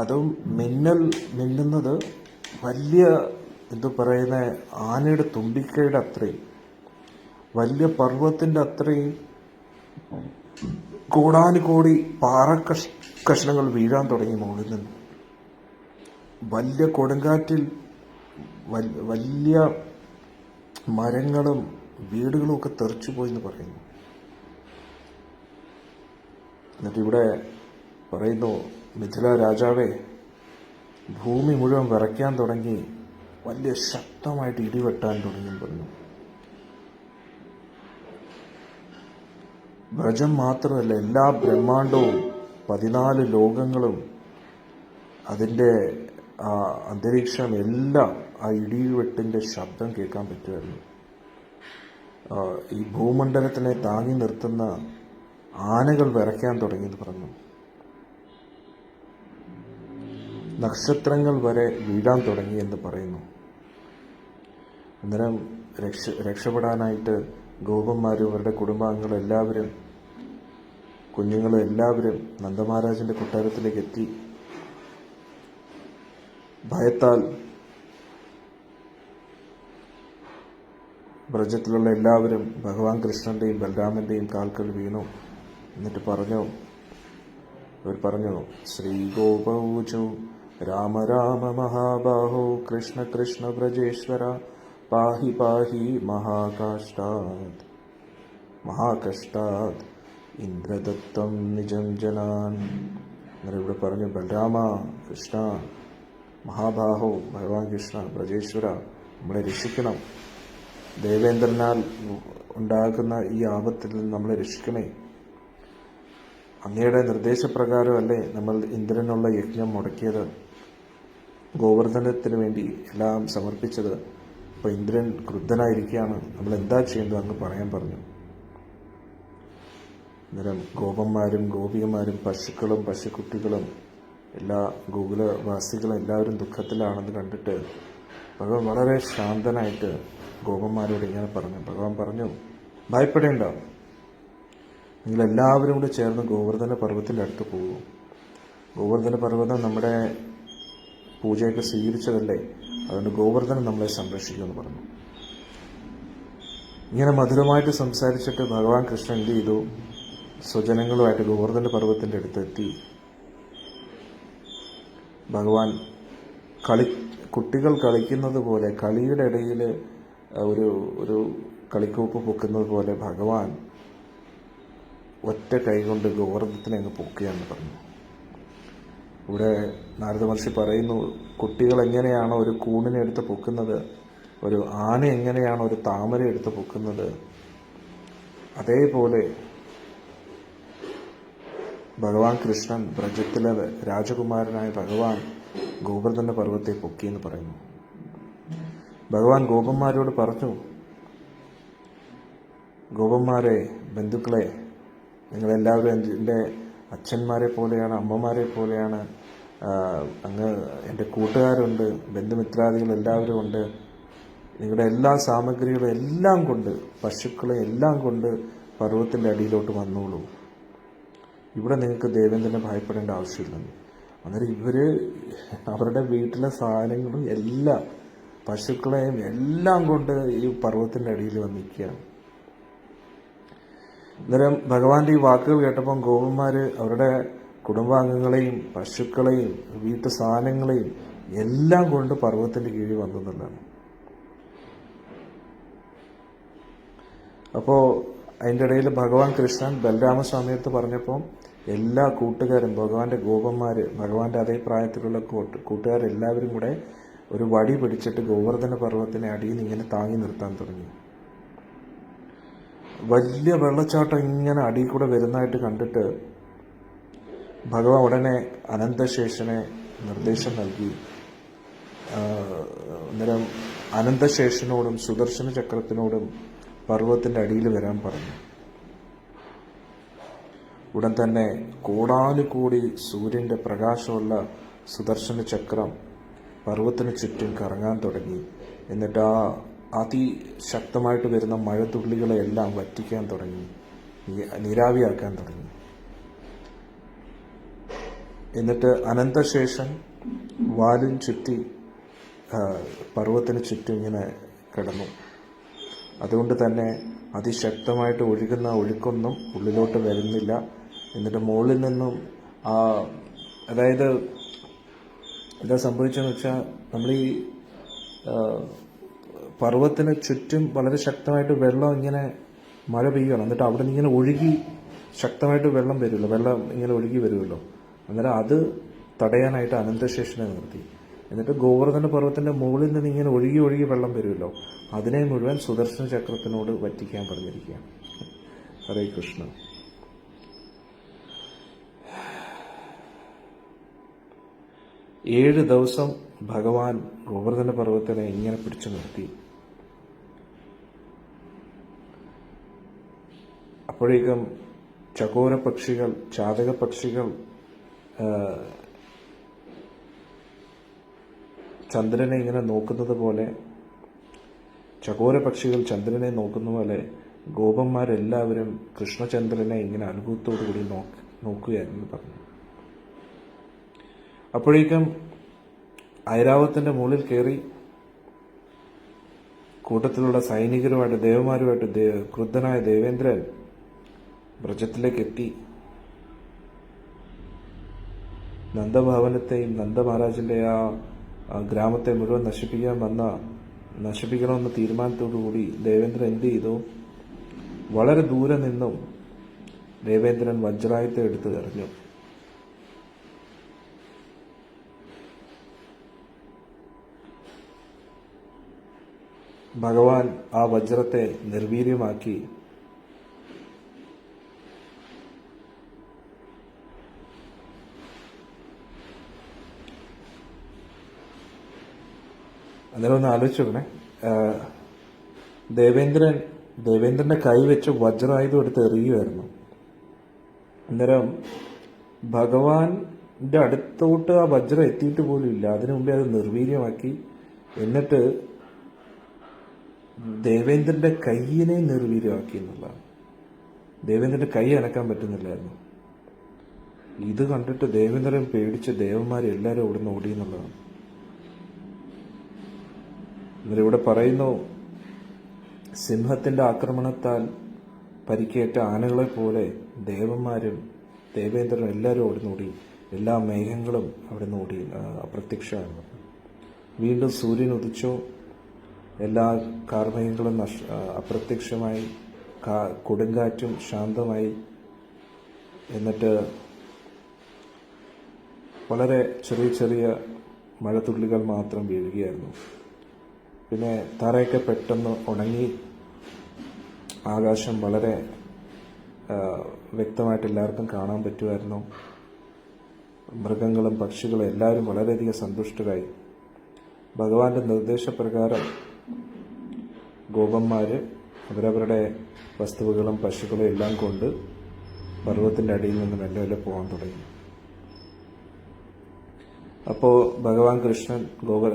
അതും മിന്നുന്നത് വലിയ പറയുന്ന ആനയുടെ തുമ്പിക്കയുടെ അത്രയും വലിയ പർവ്വതത്തിൻ്റെ അത്രയും കോടാനുകോടി കഷ്ണങ്ങൾ വീഴാൻ തുടങ്ങി മുകളിൽ നിന്ന്. വലിയ കൊടുങ്കാറ്റിൽ വലിയ മരങ്ങളും വീടുകളും ഒക്കെ തെറിച്ചു പോയി എന്ന് പറയുന്നു. എന്നിട്ട് ഇവിടെ പറയുന്നു, മിഥില രാജാവേ, ഭൂമി മുഴുവൻ വിറയ്ക്കാൻ തുടങ്ങി, വലിയ ശക്തമായിട്ട് ഇടിവെട്ടാൻ തുടങ്ങി പറഞ്ഞു. വ്രജം മാത്രമല്ല, എല്ലാ ബ്രഹ്മാണ്ടവും 14 ലോകങ്ങളും അതിൻ്റെ അന്തരീക്ഷം എല്ലാം ആ ഇടിവെട്ടിൻ്റെ ശബ്ദം കേൾക്കാൻ പറ്റുമായിരുന്നു. ഈ ഭൂമണ്ഡലത്തിനെ താങ്ങി നിർത്തുന്ന ആനകൾ വിറയ്ക്കാൻ തുടങ്ങിയെന്ന് പറഞ്ഞു. നക്ഷത്രങ്ങൾ വരെ വീഴാൻ തുടങ്ങി എന്ന് പറയുന്നു. അന്നേരം രക്ഷപ്പെടാനായിട്ട് ഗോപന്മാരും അവരുടെ കുടുംബാംഗങ്ങളും എല്ലാവരും, കുഞ്ഞുങ്ങളും എല്ലാവരും നന്ദമഹാരാജന്റെ കൊട്ടാരത്തിലേക്ക് എത്തി. ഭയത്താൽ വ്രജത്തിലുള്ള എല്ലാവരും ഭഗവാൻ കൃഷ്ണന്റെയും ബലരാമന്റെയും കാൽക്കൽ വീണു. എന്നിട്ട് അവർ പറഞ്ഞു, ശ്രീ ഗോപൗചു രാമ രാമ മഹാബാഹോ കൃഷ്ണ കൃഷ്ണ വ്രജേശ്വര പാഹി പാഹി മഹാകഷ്ടാത് ഇന്ദ്രദത്തം നിജം ജനാൻ. അങ്ങനെ ഇവിടെ പറഞ്ഞു, ബലരാമ, കൃഷ്ണ, മഹാബാഹോ, ഭഗവാൻ കൃഷ്ണ, വ്രജേശ്വര, നമ്മളെ രക്ഷിക്കണം. ദേവേന്ദ്രനാൽ ഉണ്ടാകുന്ന ഈ ആപത്തിൽ നിന്ന് നമ്മളെ രക്ഷിക്കണേ. അങ്ങയുടെ നിർദ്ദേശപ്രകാരമല്ലേ നമ്മൾ ഇന്ദ്രനുള്ള യജ്ഞം മുടക്കിയത്, ഗോവർദ്ധനത്തിന് വേണ്ടി എല്ലാം സമർപ്പിച്ചത്. അപ്പോൾ ഇന്ദ്രൻ ക്രുദ്ധനായിരിക്കുകയാണ്. നമ്മൾ എന്താ ചെയ്യേണ്ടത് അങ്ങ് പറയാൻ പറഞ്ഞു. അന്നേരം ഗോപന്മാരും ഗോപികമാരും പശുക്കളും പശുക്കുട്ടികളും എല്ലാ ഗോകുലവാസികളും എല്ലാവരും ദുഃഖത്തിലാണെന്ന് കണ്ടിട്ട് ഭഗവാൻ വളരെ ശാന്തനായിട്ട് ഗോപന്മാരോട് ഇങ്ങനെ പറഞ്ഞു. ഭഗവാൻ പറഞ്ഞു, ഭയപ്പെടേണ്ട, നിങ്ങളെല്ലാവരും കൂടി ചേർന്ന് ഗോവർദ്ധന പർവ്വത്തിൻ്റെ അടുത്ത് പോകും. ഗോവർദ്ധന പർവ്വതം നമ്മുടെ പൂജയൊക്കെ സ്വീകരിച്ചതല്ലേ, അതുകൊണ്ട് ഗോവർദ്ധനം നമ്മളെ സംരക്ഷിക്കുമെന്ന് പറഞ്ഞു. ഇങ്ങനെ മധുരമായിട്ട് സംസാരിച്ചിട്ട് ഭഗവാൻ കൃഷ്ണൻ എന്ത് ചെയ്തു, സ്വജനങ്ങളുമായിട്ട് ഗോവർദ്ധന പർവ്വത്തിൻ്റെ അടുത്തെത്തി. ഭഗവാൻ കുട്ടികൾ കളിക്കുന്നത് പോലെ, കളിയുടെ ഇടയിൽ ഒരു കളിക്കോപ്പ് പൊക്കുന്നത് പോലെ ഭഗവാൻ ഒറ്റ കൈകൊണ്ട് ഗോവർദ്ധത്തിനെ അങ്ങ് പൊക്കുകയെന്ന് പറഞ്ഞു. ഇവിടെ നാരദ മഹർഷി പറയുന്നു, കുട്ടികൾ എങ്ങനെയാണോ ഒരു കൂണിനെ എടുത്ത് പൊക്കുന്നത്, ഒരു ആന എങ്ങനെയാണോ ഒരു താമര എടുത്ത് പൊക്കുന്നത്, അതേപോലെ ഭഗവാൻ കൃഷ്ണൻ ബ്രജത്തിലെ രാജകുമാരനായ ഭഗവാൻ ഗോവർദ്ധന പർവ്വത്തെ പൊക്കിയെന്ന് പറയുന്നു. ഭഗവാൻ ഗോപന്മാരോട് പറഞ്ഞു, ഗോപന്മാരെ, ബന്ധുക്കളെ, നിങ്ങളെല്ലാവരും എൻ്റെ അച്ഛന്മാരെ പോലെയാണ്, അമ്മമാരെ പോലെയാണ്. അങ്ങ് എൻ്റെ കൂട്ടുകാരുണ്ട്, ബന്ധുമിത്രാദികൾ എല്ലാവരും ഉണ്ട്. നിങ്ങളുടെ എല്ലാ സാമഗ്രികളും എല്ലാം കൊണ്ട്, പശുക്കളെ എല്ലാം കൊണ്ട് പർവ്വത്തിൻ്റെ അടിയിലോട്ട് വന്നോളൂ. ഇവിടെ നിങ്ങൾക്ക് ദേവേന്ദ്രനെ ഭയപ്പെടേണ്ട ആവശ്യമില്ലെന്ന്. അന്നേരം ഇവർ അവരുടെ വീട്ടിലെ സാധനങ്ങളും എല്ലാം, പശുക്കളെയും എല്ലാം കൊണ്ട് ഈ പർവ്വത്തിൻ്റെ അടിയിൽ വന്ന് നിൽക്കുകയാണ്. അന്നേരം ഭഗവാന്റെ ഈ വാക്കുകൾ കേട്ടപ്പം ഗോപന്മാർ അവരുടെ കുടുംബാംഗങ്ങളെയും പശുക്കളെയും വീട്ടു സാധനങ്ങളെയും എല്ലാം കൊണ്ട് പർവ്വത്തിൻ്റെ കീഴിൽ വന്നെന്നുള്ളതാണ്. അപ്പോൾ അതിൻ്റെ ഇടയിൽ ഭഗവാൻ കൃഷ്ണൻ ബലരാമസ്വാമിയടുത്ത് പറഞ്ഞപ്പോൾ എല്ലാ കൂട്ടുകാരും, ഭഗവാന്റെ ഗോപന്മാർ, ഭഗവാന്റെ അതേ പ്രായത്തിലുള്ള കൂട്ടുകാരെല്ലാവരും കൂടെ ഒരു വടി പിടിച്ചിട്ട് ഗോവർദ്ധന പർവ്വത്തിനെ അടിയിൽ നിന്ന് ഇങ്ങനെ താങ്ങി നിർത്താൻ തുടങ്ങി. വലിയ വെള്ളച്ചാട്ടം ഇങ്ങനെ അടിയിൽ കൂടെ വരുന്നതായിട്ട് കണ്ടിട്ട് ഭഗവാൻ ഉടനെ അനന്തശേഷനെ നിർദ്ദേശം നൽകി. അന്നേരം അനന്തശേഷനോടും സുദർശന ചക്രത്തിനോടും പർവ്വത്തിൻ്റെ അടിയിൽ വരാൻ പറഞ്ഞു. ഉടൻ തന്നെ കോടാനുകൂടി സൂര്യൻ്റെ പ്രകാശമുള്ള സുദർശന ചക്രം പർവ്വത്തിന് ചുറ്റും കറങ്ങാൻ തുടങ്ങി. എന്നിട്ട് ആ അതിശക്തമായിട്ട് വരുന്ന മഴത്തുള്ളികളെല്ലാം വറ്റിക്കാൻ തുടങ്ങി, നീരാവിയാക്കാൻ തുടങ്ങി. എന്നിട്ട് അനന്തശേഷൻ വാലും ചുറ്റി പർവ്വത്തിന് ചുറ്റും ഇങ്ങനെ കിടന്നു. അതുകൊണ്ട് തന്നെ അതിശക്തമായിട്ട് ഒഴുകുന്ന ഒഴുക്കൊന്നും ഉള്ളിലോട്ട് വരുന്നില്ല. എന്നിട്ട് മുകളിൽ നിന്നും അതായത് എന്താ സംഭവിച്ചതെന്ന് വെച്ചാൽ, നമ്മൾ ഈ പർവ്വത്തിന് ചുറ്റും വളരെ ശക്തമായിട്ട് വെള്ളം ഇങ്ങനെ മഴ പെയ്യണം. എന്നിട്ട് അവിടെ നിന്ന് ഇങ്ങനെ ഒഴുകി ശക്തമായിട്ട് വെള്ളം വരുമല്ലോ, വെള്ളം ഇങ്ങനെ ഒഴുകി വരുമല്ലോ. അന്നേരം അത് തടയാനായിട്ട് അനന്തശേഷനെ നിർത്തി. എന്നിട്ട് ഗോവർദ്ധന പർവ്വത്തിൻ്റെ മുകളിൽ നിന്ന് ഇങ്ങനെ ഒഴുകി ഒഴുകി വെള്ളം വരുമല്ലോ, അതിനെ മുഴുവൻ സുദർശന ചക്രത്തിനോട് വറ്റിക്കാൻ പറഞ്ഞിരിക്കുകയാണ്. ഹരേ കൃഷ്ണ. 7 ദിവസം ഭഗവാൻ ഗോവർദ്ധന പർവ്വത്തിനെ ഇങ്ങനെ പിടിച്ചു നിർത്തി. അപ്പോഴേക്കും ചകോര പക്ഷികൾ, ചാതക പക്ഷികൾ ചന്ദ്രനെ ഇങ്ങനെ നോക്കുന്നത് പോലെ, ചകോര പക്ഷികൾ ചന്ദ്രനെ നോക്കുന്ന പോലെ ഗോപന്മാരെല്ലാവരും കൃഷ്ണചന്ദ്രനെ ഇങ്ങനെ അനുഭവത്തോടു കൂടി നോക്കുകയായിരുന്നു പറഞ്ഞു. അപ്പോഴേക്കും ഐരാവത്തിന്റെ മുകളിൽ കയറി കൂട്ടത്തിലുള്ള സൈനികരുമായിട്ട് ദേവന്മാരുമായിട്ട് ക്രുദ്ധനായ ദേവേന്ദ്രൻ ബ്രജത്തിലേക്ക് എത്തി. നന്ദഭവനത്തെയും നന്ദമഹാരാജിന്റെ ആ ഗ്രാമത്തെ മുഴുവൻ നശിപ്പിക്കണമെന്ന തീരുമാനത്തോടുകൂടി ദേവേന്ദ്രൻ എന്ത് ചെയ്തു, വളരെ ദൂരെ നിന്നും ദേവേന്ദ്രൻ വജ്രായുധത്തെ എടുത്ത് എറിഞ്ഞു. ഭഗവാൻ ആ വജ്രത്തെ നിർവീര്യമാക്കി അന്നേരം ഒന്ന് ആലോചിച്ച് നോക്കണേ. ദേവേന്ദ്രന്റെ കൈ വെച്ച് വജ്രായുധം എടുത്ത് എറിയുമായിരുന്നു. അന്നേരം ഭഗവാന്റെ അടുത്തോട്ട് ആ വജ്രം എത്തിയിട്ട് പോലും ഇല്ല. അതിനു മുമ്പേ അത് നിർവീര്യമാക്കി. എന്നിട്ട് ദേവേന്ദ്രന്റെ കൈയിനെ നിർവീര്യമാക്കി എന്നുള്ളതാണ്. ദേവേന്ദ്രന്റെ കൈ അനക്കാൻ പറ്റുന്നില്ലായിരുന്നു. ഇത് കണ്ടിട്ട് ദേവേന്ദ്രൻ പേടിച്ച് ദേവന്മാരെല്ലാവരും അവിടുന്ന് ഓടി എന്നുള്ളതാണ്. എന്നിട്ട് ഇവിടെ പറയുന്നു, സിംഹത്തിന്റെ ആക്രമണത്താൽ പരിക്കേറ്റ ആനകളെ പോലെ ദേവന്മാരും ദേവേന്ദ്രനും എല്ലാവരും അവിടുന്ന് ഓടി. എല്ലാ മേഘങ്ങളും അവിടുന്ന് ഓടി, അപ്രത്യക്ഷമായിരുന്നു. വീണ്ടും സൂര്യൻ ഉദിച്ചു. എല്ലാ കാർമേഘങ്ങളും അപ്രത്യക്ഷമായി. കൊടുങ്കാറ്റും ശാന്തമായി. എന്നിട്ട് വളരെ ചെറിയ ചെറിയ മഴത്തുള്ളികൾ മാത്രം വീഴുകയായിരുന്നു. പിന്നെ തറയൊക്കെ പെട്ടെന്ന് ഉണങ്ങി. ആകാശം വളരെ വ്യക്തമായിട്ട് എല്ലാവർക്കും കാണാൻ പറ്റുമായിരുന്നു. മൃഗങ്ങളും പക്ഷികളും എല്ലാവരും വളരെയധികം സന്തുഷ്ടരായി. ഭഗവാന്റെ നിർദ്ദേശപ്രകാരം ഗോപന്മാര് അവരവരുടെ വസ്തുവകളും പശുക്കളും എല്ലാം കൊണ്ട് പർവ്വതത്തിന്റെ അടിയിൽ നിന്ന് മെല്ലെ മെല്ലെ പോകാൻ തുടങ്ങി. അപ്പോൾ ഭഗവാൻ കൃഷ്ണൻ,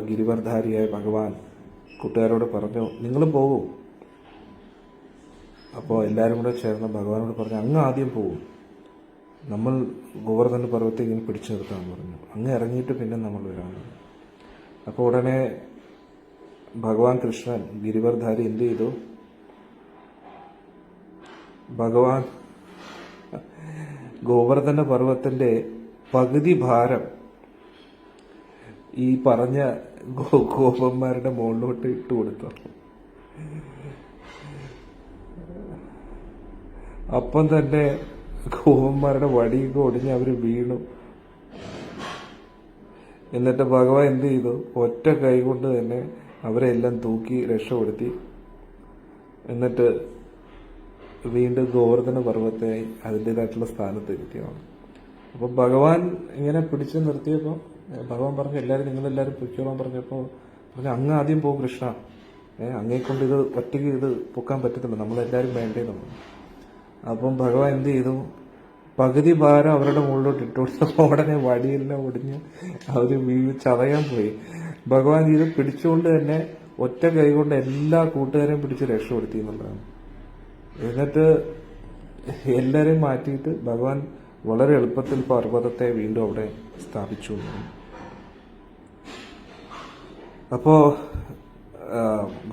ഗിരിവർധാരിയായ ഭഗവാൻ കൂട്ടുകാരോട് പറഞ്ഞു, നിങ്ങളും പോകൂ. അപ്പോൾ എല്ലാവരും കൂടെ ചേർന്ന് ഭഗവാനോട് പറഞ്ഞു, അങ്ങ് ആദ്യം പോകും, നമ്മൾ ഗോവർദ്ധന പർവ്വത്തെ ഇങ്ങനെ പിടിച്ചു നിർത്താമെന്ന് പറഞ്ഞു. അങ്ങ് ഇറങ്ങിയിട്ട് പിന്നെ നമ്മൾ വരാമെന്ന്. അപ്പോൾ ഉടനെ ഭഗവാൻ കൃഷ്ണൻ ഗിരിവർധാരി എന്ത് ചെയ്തു? ഭഗവാൻ ഗോവർദ്ധന പർവ്വത്തിന്റെ പകുതി ഭാരം ഈ പറഞ്ഞ ഗോപന്മാരുടെ മുകളിലോട്ട് ഇട്ട് കൊടുത്തു. അപ്പം തന്നെ ഗോപന്മാരുടെ വടിയൊക്കെ ഒടിഞ്ഞ് അവര് വീണു. എന്നിട്ട് ഭഗവാൻ എന്ത് ചെയ്തു? ഒറ്റ കൈ കൊണ്ട് തന്നെ അവരെല്ലാം തൂക്കി രക്ഷപ്പെടുത്തി. എന്നിട്ട് വീണ്ടും ഗോവർദ്ധന പർവ്വത്തെ അതിൻ്റെതായിട്ടുള്ള സ്ഥാനത്ത് ഇരുത്തിയാണ്. അപ്പൊ ഭഗവാൻ ഇങ്ങനെ പിടിച്ചു നിർത്തിയപ്പോൾ ഭഗവാൻ പറഞ്ഞു, എല്ലാവരും നിങ്ങളെല്ലാവരും പൊയ്ക്കോളാൻ പറഞ്ഞപ്പോൾ പറഞ്ഞു, അങ്ങ് ആദ്യം പോകും കൃഷ്ണ, അങ്ങേക്കൊണ്ട് ഇത് ഒറ്റയ്ക്ക് ഇത് പൊക്കാൻ പറ്റത്തില്ല, നമ്മളെല്ലാവരും വേണ്ടേന്ന് പറഞ്ഞു. അപ്പം ഭഗവാൻ എന്ത് ചെയ്തു? പകുതി ഭാരം അവരുടെ മുകളിലോട്ട് ഇട്ടുകൊടുത്തപ്പോൾ ഉടനെ വടിയെല്ലാം ഒടിഞ്ഞ് അവര് ചതയാൻ പോയി. ഭഗവാൻ ഇത് പിടിച്ചുകൊണ്ട് തന്നെ ഒറ്റ കൈ കൊണ്ട് എല്ലാ കൂട്ടുകാരെയും പിടിച്ച് രക്ഷപ്പെടുത്തി എന്നുള്ളതാണ്. എന്നിട്ട് എല്ലാരെയും മാറ്റിയിട്ട് ഭഗവാൻ വളരെ എളുപ്പത്തിൽ പർവ്വതത്തെ വീണ്ടും അവിടെ സ്ഥാപിച്ചു. അപ്പോ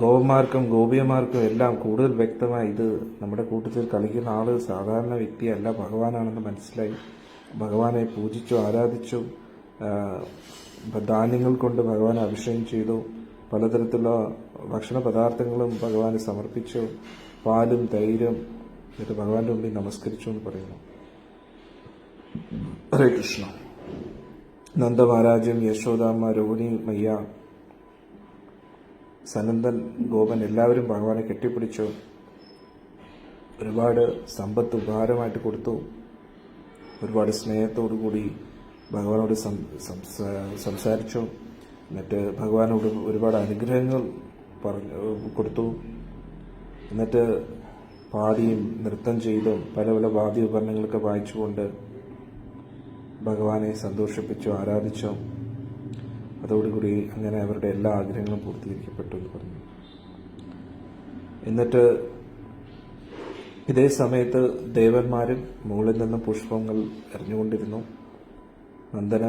ഗോപന്മാർക്കും ഗോപിയന്മാർക്കും എല്ലാം കൂടുതൽ വ്യക്തമായി ഇത് നമ്മുടെ കൂട്ടത്തിൽ കളിക്കുന്ന ആള് സാധാരണ വ്യക്തിയല്ല, ഭഗവാനാണെന്ന് മനസ്സിലായി. ഭഗവാനെ പൂജിച്ചു, ആരാധിച്ചു. ധാന്യങ്ങൾ കൊണ്ട് ഭഗവാനെ അഭിഷേകം ചെയ്തു. പലതരത്തിലുള്ള ഭക്ഷണ പദാർത്ഥങ്ങളും ഭഗവാന് സമർപ്പിച്ചു. പാലും തൈരും. എന്നിട്ട് ഭഗവാന്റെ മുമ്പിൽ നമസ്കരിച്ചു എന്ന് പറയുന്നു. ഹരേ കൃഷ്ണ. നന്ദ മഹാരാജും യശോദാമ്മ, രോഹിണി മയ്യ, സനന്ദൻ ഗോപൻ എല്ലാവരും ഭഗവാനെ കെട്ടിപ്പിടിച്ചു. ഒരുപാട് സമ്പത്ത് ഉപഹാരമായിട്ട് കൊടുത്തു. ഒരുപാട് സ്നേഹത്തോടു കൂടി ഭഗവാനോട് സംസാരിച്ചു. എന്നിട്ട് ഭഗവാനോട് ഒരുപാട് അനുഗ്രഹങ്ങൾ കൊടുത്തു. എന്നിട്ട് പാടിയും നൃത്തം ചെയ്തും പല പല വാദ്യോപകരണങ്ങളൊക്കെ വായിച്ചുകൊണ്ട് ഭഗവാനെ സന്തോഷിപ്പിച്ചു, ആരാധിച്ചു. അതോടുകൂടി അങ്ങനെ അവരുടെ എല്ലാ ആഗ്രഹങ്ങളും പൂർത്തീകരിക്കപ്പെട്ടു എന്ന് പറഞ്ഞു. എന്നിട്ട് ഇതേ സമയത്ത് ദേവന്മാരും മുകളിൽ നിന്നും പുഷ്പങ്ങൾ എറിഞ്ഞുകൊണ്ടിരുന്നു. നന്ദന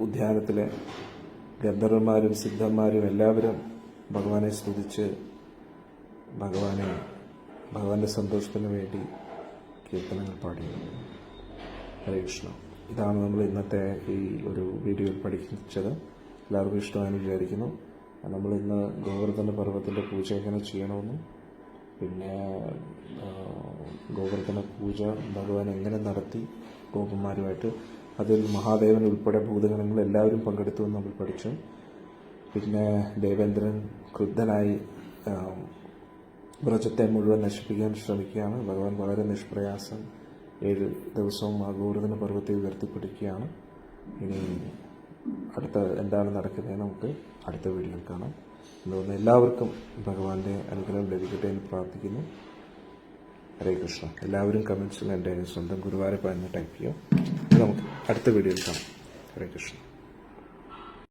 ഉദ്യാനത്തിലെ ഗന്ധർവന്മാരും സിദ്ധന്മാരും എല്ലാവരും ഭഗവാനെ സ്തുതിച്ച് ഭഗവാന്റെ സന്തോഷത്തിന് വേണ്ടി കീർത്തനങ്ങൾ പാടി. ഹരേ കൃഷ്ണ. ഇതാണ് നമ്മൾ ഇന്നത്തെ ഈ ഒരു വീഡിയോയിൽ പഠിച്ചത്. എല്ലാവർക്കും ഇഷ്ടമായെന്ന് വിചാരിക്കുന്നു. നമ്മളിന്ന് ഗോവർദ്ധന പർവ്വതത്തിൻ്റെ പൂജ എങ്ങനെ ചെയ്യണമെന്നും പിന്നെ ഗോവർദ്ധന പൂജ ഭഗവാൻ എങ്ങനെ നടത്തി ഗോപന്മാരുമായിട്ട്, അതിൽ മഹാദേവൻ ഉൾപ്പെടെ ഭൂതഗണങ്ങൾ എല്ലാവരും പങ്കെടുത്തു എന്ന് നമ്മൾ പഠിച്ചു. പിന്നെ ദേവേന്ദ്രൻ ക്രുദ്ധനായി വ്രജത്തെ മുഴുവൻ നശിപ്പിക്കാൻ ശ്രമിക്കുകയാണ്. ഭഗവാൻ വളരെ നിഷ്പ്രയാസം 7 ദിവസവും ആ ഗോവർദ്ധന പർവ്വത്തെ ഉയർത്തിപ്പിടിക്കുകയാണ്. ഇനി അടുത്ത എന്താണ് നടക്കുന്നതെന്ന് നമുക്ക് അടുത്ത വീഡിയോയിൽ കാണാം. അതുകൊണ്ട് എല്ലാവർക്കും ഭഗവാന്റെ അനുഗ്രഹം ലഭിക്കട്ടെ എന്ന് പ്രാർത്ഥിക്കുന്നു. ഹരേ കൃഷ്ണ. എല്ലാവരും കമൻസിൽ എൻ്റെ സ്വന്തം ഗുരുവായൂരപ്പ എന്ന് ടൈപ്പ് ചെയ്യും. നമുക്ക് അടുത്ത വീഡിയോയിൽ കാണാം. ഹരേ കൃഷ്ണ.